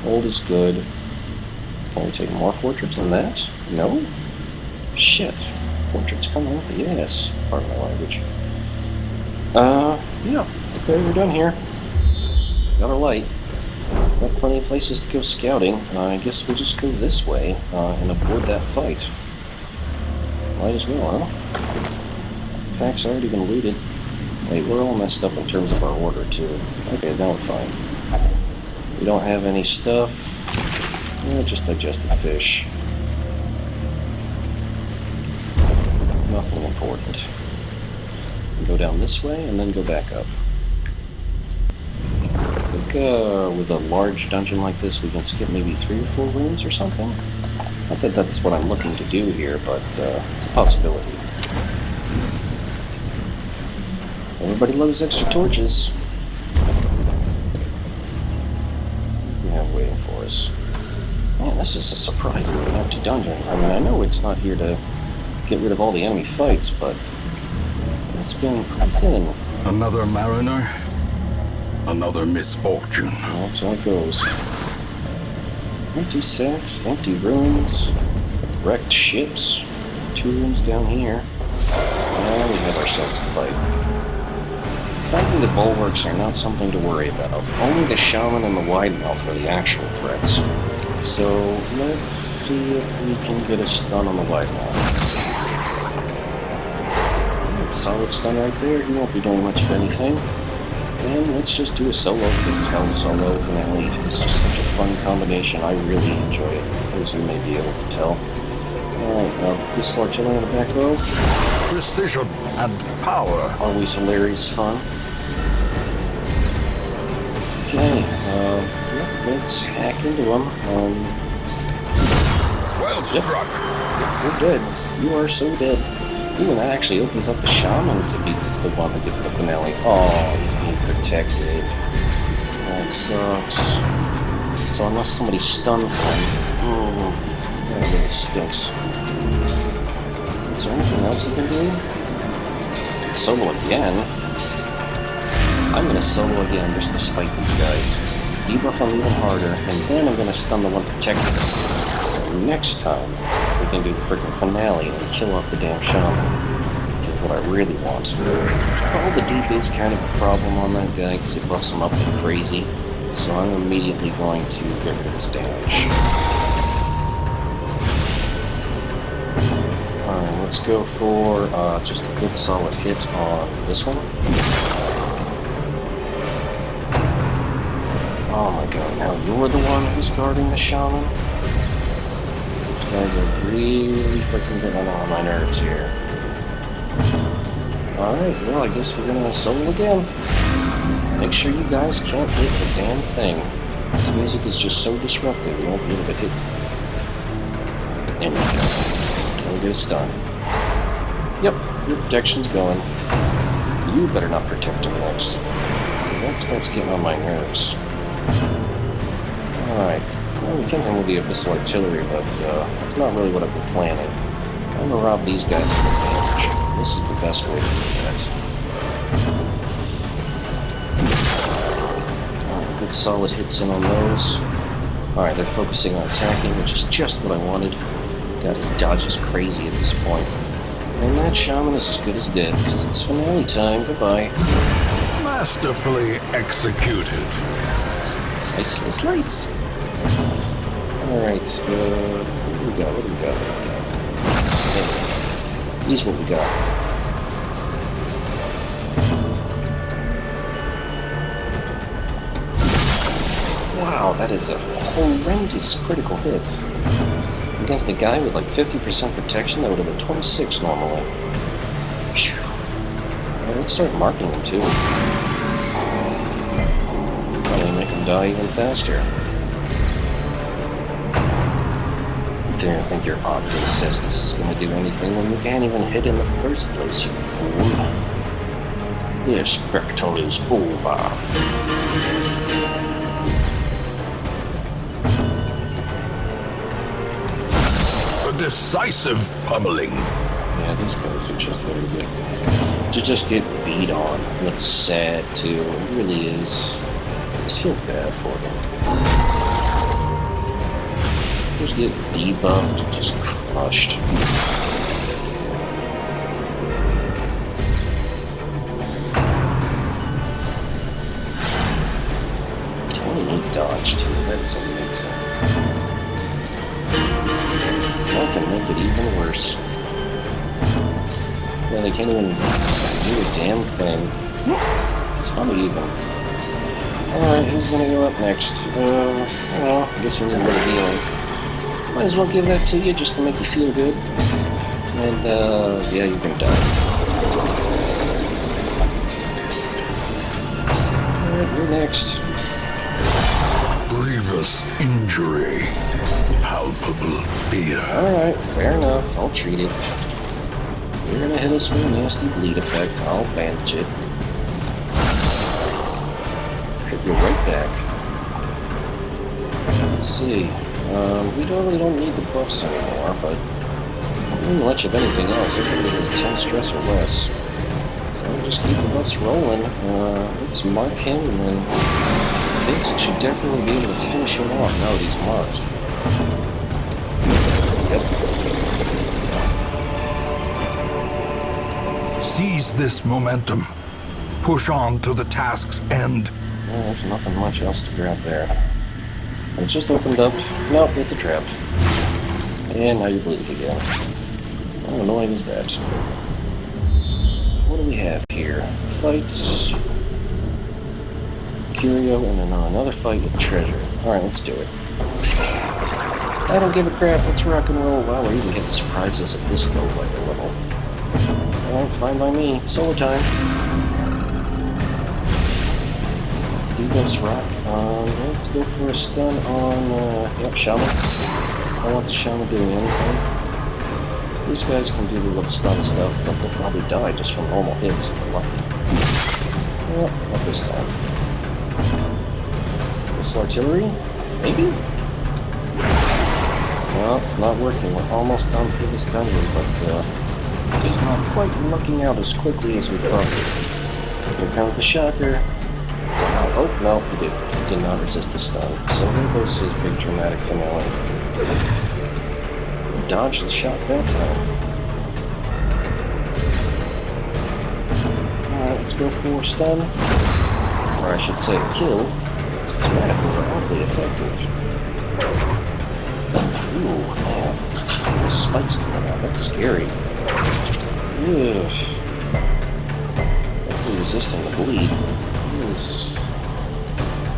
Gold is good. Can we take more portraits than that? No? Shit. Portraits come out the ass. Pardon my language. Yeah. Okay, we're done here. Got our light. Got plenty of places to go scouting. I guess we'll just go this way and avoid that fight. Might as well, huh? Pack's already been looted. Wait, we're all messed up in terms of our order, too. Okay, now we're fine. We don't have any stuff. Just digested fish. Nothing important. Go down this way and then go back up. I think with a large dungeon like this, we can skip maybe 3 or 4 rooms or something. Not that that's what I'm looking to do here, but it's a possibility. Everybody loves extra torches. We have waiting for us. Man, this is a surprisingly empty dungeon. I mean, I know it's not here to get rid of all the enemy fights, but it's been pretty thin. Another mariner, another misfortune. Well, that's how it goes. Empty sacks, empty rooms, wrecked ships, 2 rooms down here. And we have ourselves a fight. Frankly, the bulwarks are not something to worry about. Only the shaman and the wide mouth are the actual threats. So let's see if we can get a stun on the wide mouth. Solid stun right there. He won't be doing much of anything. And let's just do a solo, because hell solo finale. It's just such a fun combination. I really enjoy it, as you may be able to tell. Alright, this artillery in the back row. Precision and power. Always hilarious fun. Okay, let's hack into them. Well struck. You're dead. You are so dead. Ooh, and that actually opens up the shaman to be the one that gets the finale. Oh, he's being protected. That sucks. So unless somebody stuns him, that really stinks. Is there anything else I can do? Solo again? I'm gonna solo again just to spite these guys. Debuff them even harder, and then I'm gonna stun the one protecting them. So next time, we can do the freaking finale and kill off the damn shaman, which is what I really want. All the deep is kind of a problem on that guy because it buffs him up like crazy, so I'm immediately going to get rid of his damage. Alright, let's go for just a good solid hit on this one. Oh my god, now you're the one who's guarding the shaman? These guys are really freaking getting on my nerves here. Alright, well, I guess we're gonna solo again. Make sure you guys can't hit the damn thing. This music is just so disruptive, you won't be able to hit. There we go. We'll get a stun. Yep, your protection's going. You better not protect him next. That stuff's getting on my nerves. Alright. Well, we can handle the abyssal artillery, but that's not really what I've been planning. I'm gonna rob these guys of their damage. This is the best way to do that. Alright, good solid hits in on those. Alright, they're focusing on attacking, which is just what I wanted. God, his dodge is crazy at this point. And that shaman is as good as dead, because it's finale time. Goodbye. Masterfully executed. Slice, slice, slice. Alright, what do we got? Hey, here's what we got. Wow, that is a horrendous critical hit. Against a guy with like 50% protection, that would have been 26 normally. Phew. Well, let's start marking him too. Probably make him die even faster. I think your optic says this is going to do anything when you can't even hit in the first place, you fool. Your spectacle is over. A decisive pummeling. Yeah, these guys are just there to just get beat on. And it's sad too. It really is. I just feel bad for them. Just get debuffed, just crushed. 28 dodge too. That is amazing. I can make it even worse. Yeah, they can't even do a damn thing. It's funny even. Alright, who's gonna go up next? Well, I guess we need a little healing. Might as well give that to you just to make you feel good. And, yeah, you're gonna die. Alright, you're next. Grievous injury. Palpable fear. Alright, fair enough. I'll treat it. You're gonna hit us with a nasty bleed effect. I'll bandage it. Crit you right back. Let's see. We really don't need the buffs anymore, but I don't need much of anything else. Everybody has 10 stress or less. So we'll just keep the buffs rolling. Let's mark him, and then Vincent should definitely be able to finish him off now that he's marked. Yep. Seize this momentum. Push on to the task's end. Well, there's nothing much else to grab there. It just opened up. Nope, it's a trap. And now you're bleeding again. How annoying is that? What do we have here? Fights. Curio, and then another fight with treasure. Alright, let's do it. I don't give a crap. Let's rock and roll. Wow, we're even getting surprises at this low level. Alright, fine by me. Solo time. Debuffs rock. Let's go for a stun on, yep, Shaman. I don't want the Shaman doing anything. These guys can do the little stun stuff, but they'll probably die just from normal hits if we're lucky. Well, not this time. This artillery? Maybe? Well, it's not working. We're almost done through this dungeon, but, it's not quite looking out as quickly as we thought. Here comes the shocker. Oh, no, he did not resist the stun. So there goes his big dramatic finale. He dodged the shock that time. Alright, let's go for stun. Or I should say kill. Dramatic was awfully effective. Ooh, man. There's spikes coming out. That's scary. Ugh. Definitely resisting the bleed.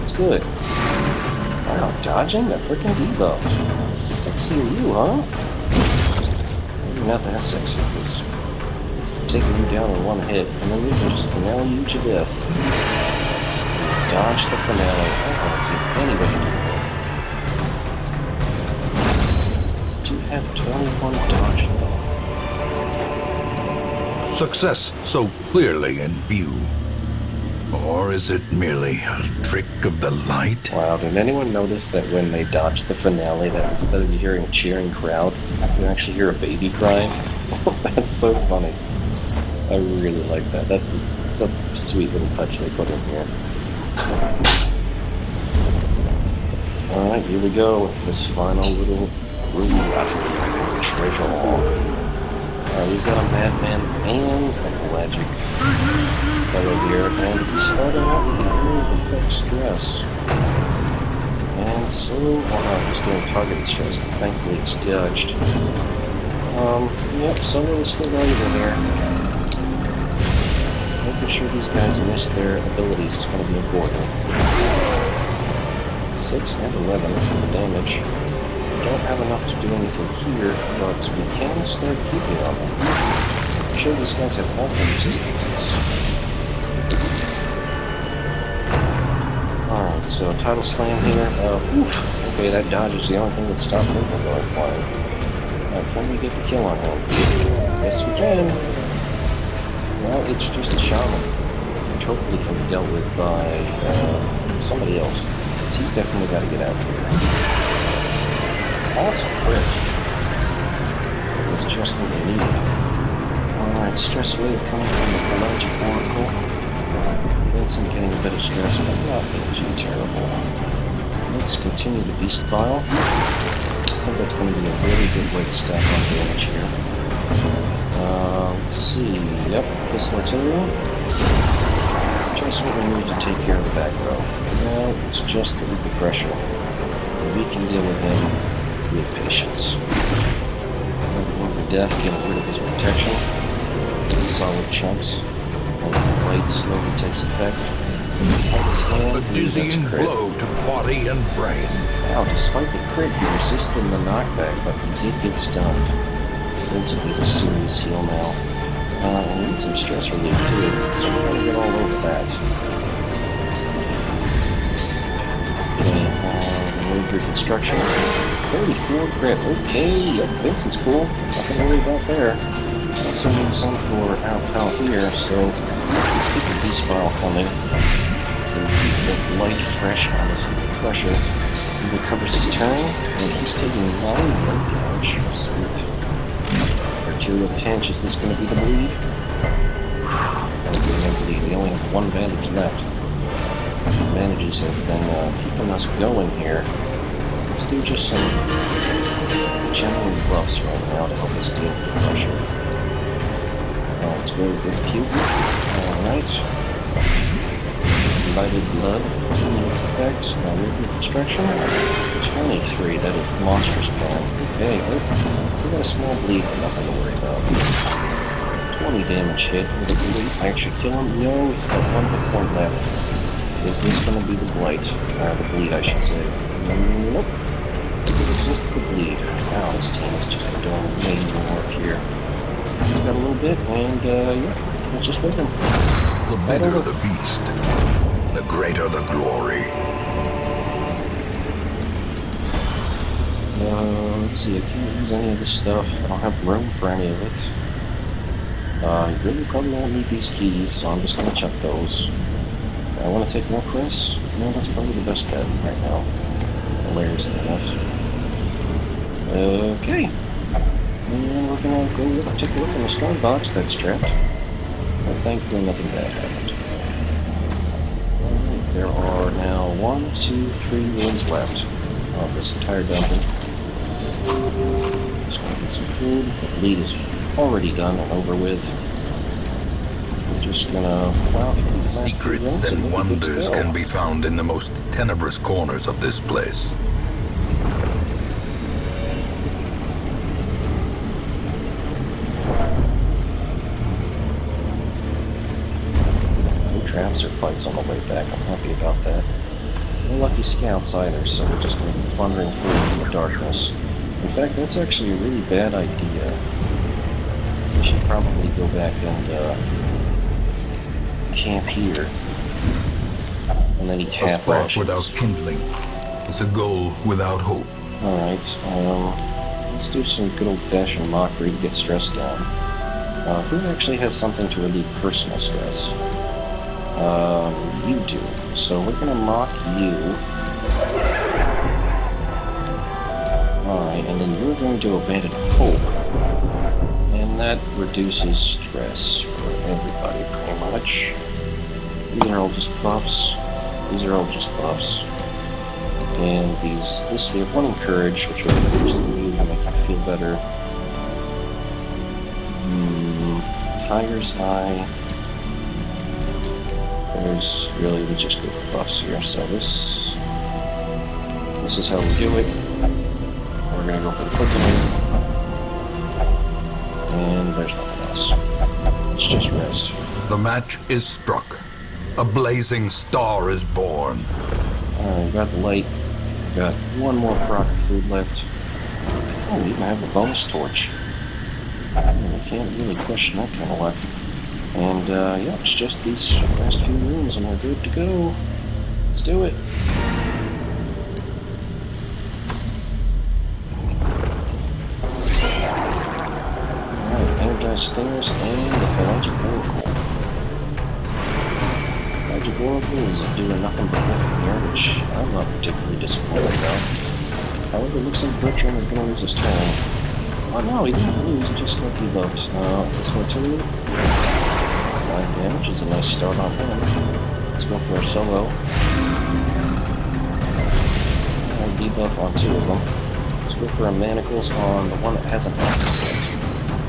It's good. Wow, dodging that freaking debuff. Sexy are you, huh? Maybe not that sexy, because it's taking you down in one hit, and then we can just finale you to death. Dodge the finale. I don't see anybody do you have 21 dodge though? Success so clearly in view. Or is it merely a trick of the light? Wow, did anyone notice that when they dodge the finale, that instead of hearing a cheering crowd, you actually hear a baby crying? That's so funny. I really like that. That's a sweet little touch they put in here. Alright, here we go. This final little room. treasure log. Alright, we've got a madman and a pelagic fellow here, and he's starting out with the area of effect stress. And so, he's doing targeted stress, but thankfully it's dodged. Yep, solo is still valuable here. Making sure these guys miss their abilities is going to be important. 6 and 11 for the damage. We don't have enough to do anything here, but we can start keeping on them. I'm sure these guys have all the resistances. Alright, so title slam here. Okay, that dodge is the only thing that stopped him from going flying. Can we get the kill on him? Yes, we can. Well, it's just a shaman, which hopefully can be dealt with by somebody else. So he's definitely got to get out here. Awesome crit. It was just what we needed. Alright, stress wave coming from the pelagic oracle. Vincent getting a bit of stress, but not being too terrible. Let's continue the beast file. I think that's going to be a really good way to stack on damage here. Let's see. Yep, pistol artillery. Just what we need to take care of the back row. No, it's just the weaker pressure. But we can deal with him with patience. Going for death, getting rid of his protection. Solid chunks. As the blade slowly takes effect. A dizzying blow to body and brain. Wow, despite the crit, he resisted the knockback, but he did get stunned. Vincent needs a serious heal now. And we need some stress relief too, so we're going to get all over that. Okay, road reconstruction. 34 crit. Okay, yep, Vincent's cool. Nothing to worry about there. Also need some for out here, so let's keep the D-spiral coming. To keep the light fresh on his pressure. He recovers his turn, and he's taking 9 light damage. Sweet. Arterial pinch, is this going to be the bleed? That'll be no bleed. We only have 1 bandage left. The bandages have been keeping us going here. Let's do just some general buffs right now to help us deal with the pressure. Let's go with the puke. Alright. Lighted blood, continuing its effect. Reconstruction. 23, that is monstrous pain. Okay, we got a small bleed, but nothing to worry about. 20 damage hit with a bleed. I actually kill him? No, he's got 1 hit point left. Is this going to be the blight? The bleed, I should say. Nope. It's just the bleed. Wow, this team is just doing amazing work here. He's got a little bit, and yeah, let's just whip him. The bigger the beast, the greater the glory. Let's see, I can't use any of this stuff. I don't have room for any of it. I really probably won't need these keys, so I'm just going to chuck those. I want to take more press? No, that's probably the best bet right now. Hilarious enough. Okay. And we're going to go take a look in the strong box that's trapped. But thankfully nothing bad happened. Alright, there are now 1, 2, 3 rooms left of this entire dungeon. Just gonna get some food. The bleed is already done and over with. We're just gonna plow through these last Secrets and wonders can be found in the most tenebrous corners of this place. Traps or fights on the way back. I'm happy about that. No lucky scouts either, so we're just going to be plundering through in the darkness. In fact, that's actually a really bad idea. We should probably go back and camp here. And then eat half spark rations. without kindling is a goal without hope. Alright, let's do some good old-fashioned mockery to get stress down. Who actually has something to relieve personal stress? You do. So we're gonna mock you. Alright, and then you're going to abandon hope. And that reduces stress for everybody, pretty much. These are all just buffs. These are all just buffs. And we have 1 encourage, which will boost you and make you feel better. Tiger's Eye. There's really, we just go for buffs here. So this is how we do it. We're gonna go for the quickening. And there's nothing else. It's just rest. The match is struck. A blazing star is born. Alright, got the light. Got one more crock of food left. Oh, we even have a bonus torch. I can't really question that kind of luck. And, yeah, it's just these last few rooms and we're good to go. Let's do it. Alright, energized stairs and the magic oracle. Magic oracle is doing nothing but lifting here, which I'm not particularly disappointed about. However, it looks like Bertram is going to lose his turn. Oh no, he didn't lose, he just got debuffed. This artillery. 9 damage is a nice start on him. Let's go for a solo. And debuff on 2 of them. Let's go for a manacles on the one that hasn't acted yet.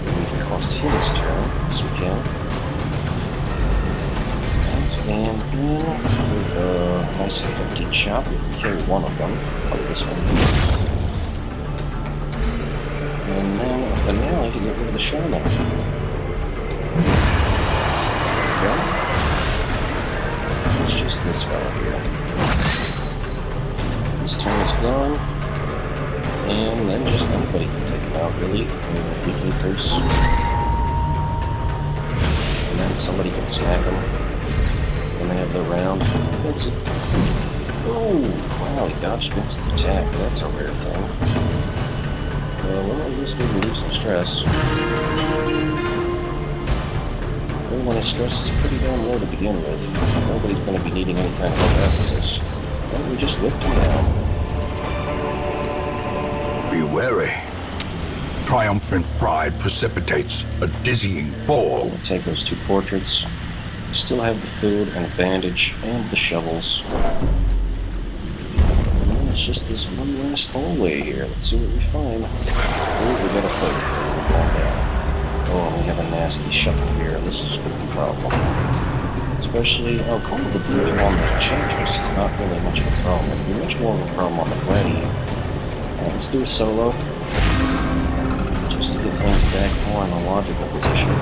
We can cost him his turn. Yes, we can. And then with a nice empty chop, we can carry one of them. Like this one. And then a finale to get rid of the shaman. Okay. It's just this fella here. This turn is gone. And then just anybody can take him out, really. We can curse. And then somebody can smack him. When they have the round. That's it. Oh, wow, he dodged against the attack. That's a rare thing. Well, at least we can lose some stress. When his stress is pretty damn low to begin with. Nobody's going to be needing any kind of help after this. Why don't we just lift him down? Be wary. Triumphant pride precipitates a dizzying fall. We'll take those 2 portraits. We still have the food and a bandage and the shovels. And it's just this one last hallway here. Let's see what we find. Oh, we got a fight. Calm down. Oh, we have a nasty shuffle here. This is going to be a problem. Especially, calling the demon on the Enchantress is not really much of a problem. It'd be much more of a problem on the Gladiator. Let's do a solo. Just to get things back more in a logical position.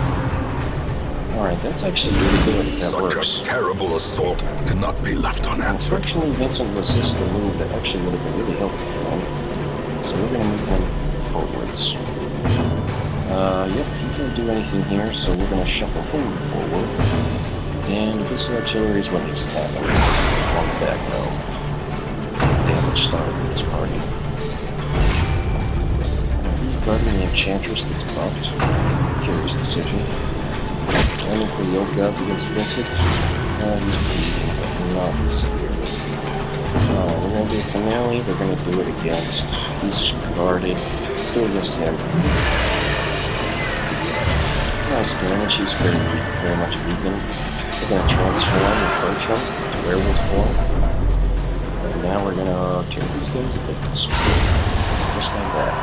Alright, that's actually really good if that Such works. a terrible assault cannot be left unanswered. Unfortunately, Vincent resists the move that actually would have been really helpful for him. So we're going to move him forwards. Yep, he can't do anything here, so we're going to shuffle him forward. And this artillery is what needs to happen. On the back, though. Damage started with this party. He's guarding the Enchantress that's buffed. Curious decision. Aiming for the old gods against Vincent. He's bleeding, but not severely. We're going to do a finale. We're going to do it against. He's guarded. Still against him. Nice damage. He's very much weakened. We're going to transform and approach him to werewolf form. And now we're going to turn these guys a bit split. Just like that.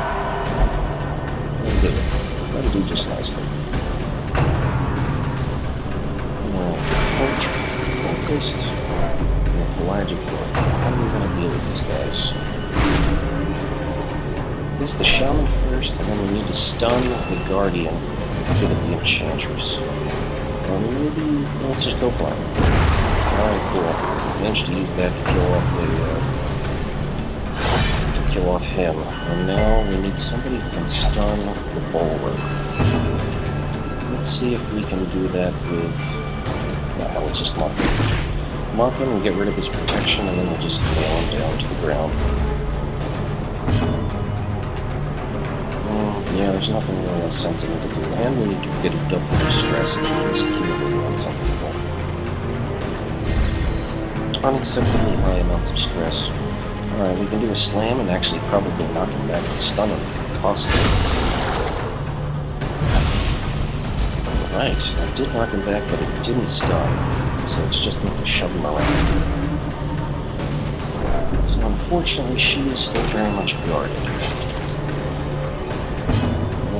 And do it. That'll do just nicely. Focused. And a pelagic board. How are we going to deal with these guys? I guess the shaman first, and then we need to stun the guardian. Get at the Enchantress. Maybe let's just go for it. Alright, cool. Managed to use that to kill off him. And now we need somebody who can stun the bulwark. Let's see if we can do that with. No, let's just mark him. Mark him and get rid of his protection, and then we'll just nail him down to the ground. Yeah, there's nothing really else sensible to do, and we need to get a double stress that is accumulating on some people. Unacceptably high amounts of stress. Alright, we can do a slam and actually probably knock him back and stun him, possibly. Alright, I did knock him back, but it didn't stun, so it's just enough to shove him around. So unfortunately, she is still very much guarded.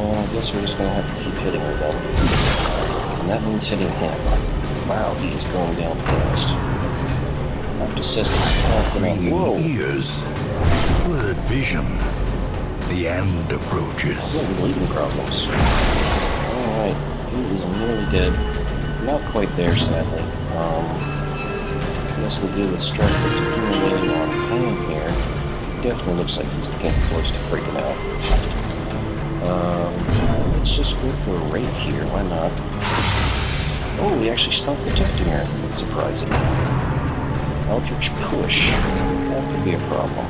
I guess we're just going to have to keep hitting her then. and that means hitting him. Wow, he is going down fast. Optocysts attacking him. Whoa! Ears, blurred vision. The end approaches. I'm bleeding problems. Alright, he is nearly dead. Not quite there, sadly. I guess we'll deal with stress that's accumulating on him here. Definitely looks like he's getting close to freaking out. Let's just go for a rake here, why not? Oh, we actually stopped protecting her. That's surprising. Eldritch Push. That could be a problem.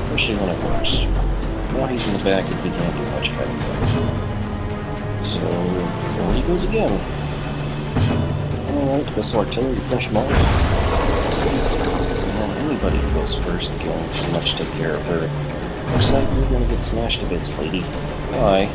Especially when it works. Now he's in the back and he can't do much of anything. So, forward he goes again. Alright, this artillery finish him off. And then anybody who goes first can pretty much take care of her. Looks like you're gonna get smashed to bits, lady. Bye.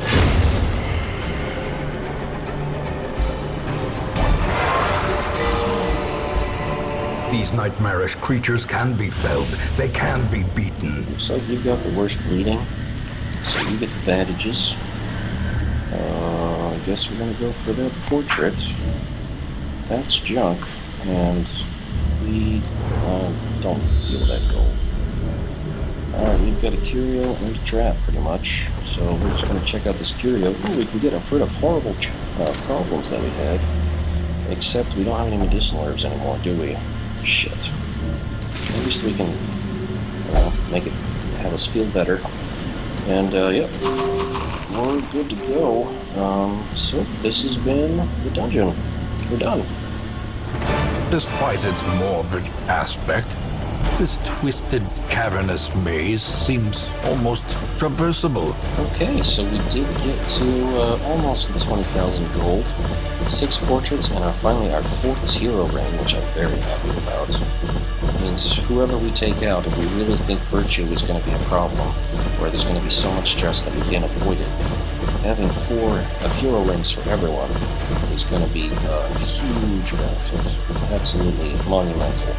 These nightmarish creatures can be felled. They can be beaten. Looks like you've got the worst bleeding. So you get the bandages. I guess we're gonna go for that portrait. That's junk, and we don't deal with that gold. Alright, we've got a curio and a trap, pretty much. So we're just gonna check out this curio. Ooh, we can get rid of horrible problems that we have. Except we don't have any medicinal herbs anymore, do we? Shit. At least we can, make it have us feel better. And, yep, we're good to go. So this has been the dungeon. We're done. Despite its morbid aspect, this twisted, cavernous maze seems almost traversable. Okay, so we did get to almost 20,000 gold, 6 portraits, and finally our 4th hero ring, which I'm very happy about. It means whoever we take out, if we really think virtue is going to be a problem, or there's going to be so much stress that we can't avoid it, having 4 hero rings for everyone is going to be a huge benefit. Absolutely monumental.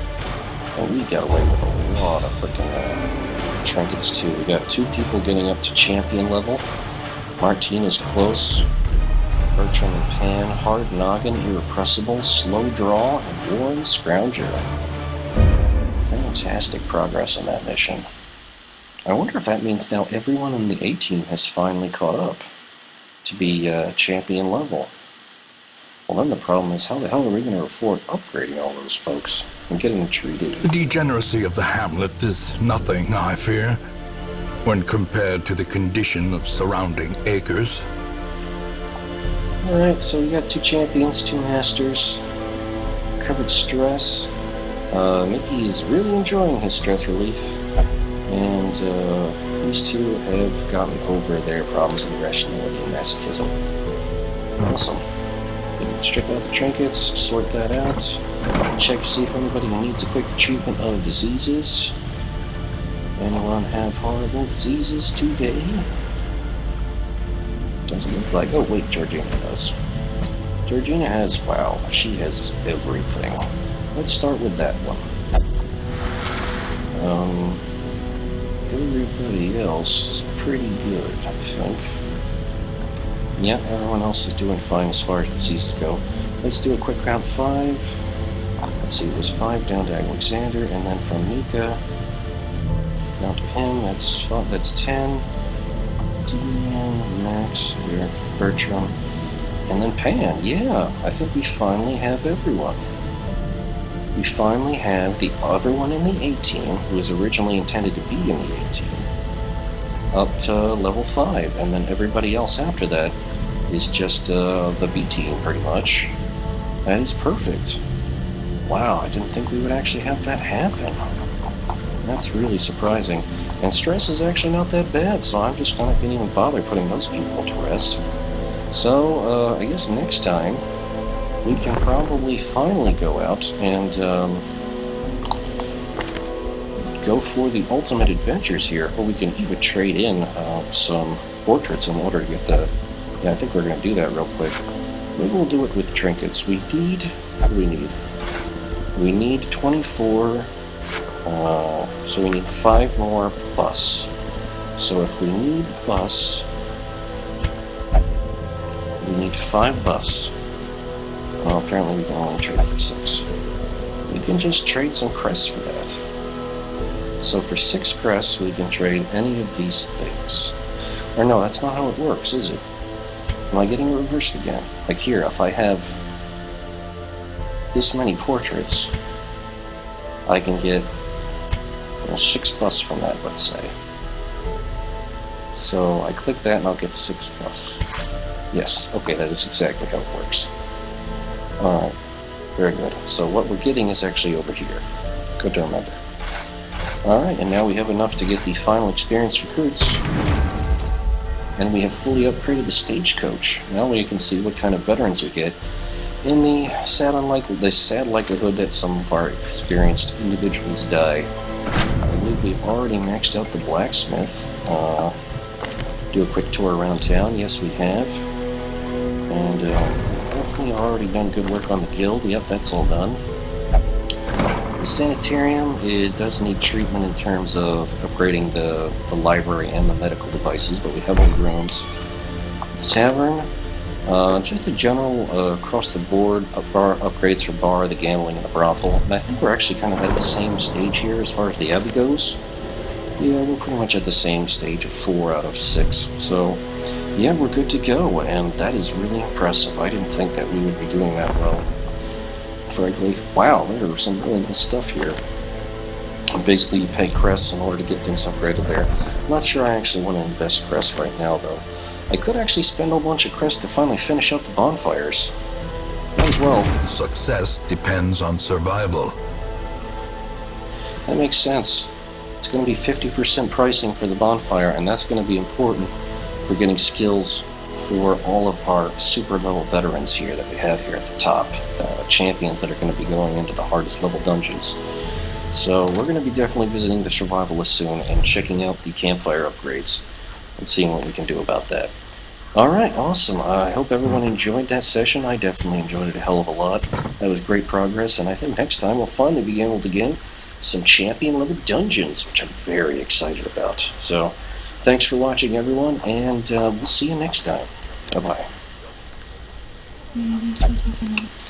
And we got away with a lot of freaking trinkets too. We got 2 people getting up to champion level. Martine is close. Bertram and Pan, Hard Noggin, Irrepressible, Slow Draw, and Warren Scrounger. Fantastic progress on that mission. I wonder if that means now everyone in the A team has finally caught up to be champion level. Well, then the problem is, how the hell are we going to afford upgrading all those folks and getting them treated? The degeneracy of the hamlet is nothing, I fear, when compared to the condition of surrounding acres. Alright, so we got 2 champions, 2 masters, covered stress. Mickey is really enjoying his stress relief, and these 2 have gotten over their problems with irrationality and masochism. Awesome. Strip out the trinkets, sort that out, check to see if anybody needs a quick treatment of diseases. Anyone have horrible diseases today? Doesn't look like. Oh wait, Georgina does. Georgina has, wow, she has everything. Let's start with that one. Everybody else is pretty good, I think. Yeah, everyone else is doing fine as far as diseases go. Let's do a quick round 5. Let's see, it was 5 down to Alexander, and then from Nika down to him, that's 10. Dean, Max, Derek, Bertram, and then Pan. Yeah, I think we finally have everyone. We finally have the other one in the A team, who was originally intended to be in the A team, up to level 5, and then everybody else after that is just the B team, pretty much. That is perfect. Wow, I didn't think we would actually have that happen. That's really surprising. And stress is actually not that bad, so I'm just not going to even bother putting those people to rest. So, I guess next time, we can probably finally go out and go for the ultimate adventures here, or we can even trade in some portraits in order to get the... Yeah, I think we're going to do that real quick. Maybe we'll do it with trinkets. We need... What do we need? We need 24... so we need 5 more bus. So if we need bus... We need 5 bus. Well, apparently we can only trade for 6. We can just trade some crests for that. So for 6 crests, we can trade any of these things. Or no, that's not how it works, is it? Am I getting reversed again? Like here, if I have this many portraits, I can get 6 bucks from that, let's say. So I click that and I'll get 6 bucks. Yes, okay, that is exactly how it works. Alright, very good. So what we're getting is actually over here. Good to remember. Alright, and now we have enough to get the final experienced recruits. And we have fully upgraded the stagecoach. Now we can see what kind of veterans we get in the sad likelihood that some of our experienced individuals die. I believe we've already maxed out the blacksmith. Do a quick tour around town. Yes, we have. And definitely already done good work on the guild. Yep, that's all done. The sanitarium, it does need treatment in terms of upgrading the library and the medical devices, but we have all the rooms. The tavern, just a general across-the-board upgrades for bar, the gambling, and the brothel. And I think we're actually kind of at the same stage here as far as the abbey goes. Yeah, we're pretty much at the same stage of 4 out of 6. So, yeah, we're good to go, and that is really impressive. I didn't think that we would be doing that well. Frankly, wow, there's some really good stuff here. Basically, you pay crests in order to get things upgraded there. I'm not sure I actually want to invest crests right now, though. I could actually spend a whole bunch of crests to finally finish up the bonfires. Might as well. Success depends on survival. That makes sense. It's going to be 50% pricing for the bonfire, and that's going to be important for getting skills for all of our super level veterans here that we have here at the top. Champions that are going to be going into the hardest level dungeons. So we're going to be definitely visiting the survivalists soon and checking out the campfire upgrades and seeing what we can do about that. Alright, awesome. I hope everyone enjoyed that session. I definitely enjoyed it a hell of a lot. That was great progress, and I think next time we'll finally be able to get some champion level dungeons, which I'm very excited about. So, thanks for watching, everyone, and we'll see you next time. Bye-bye. Thanks for taking this.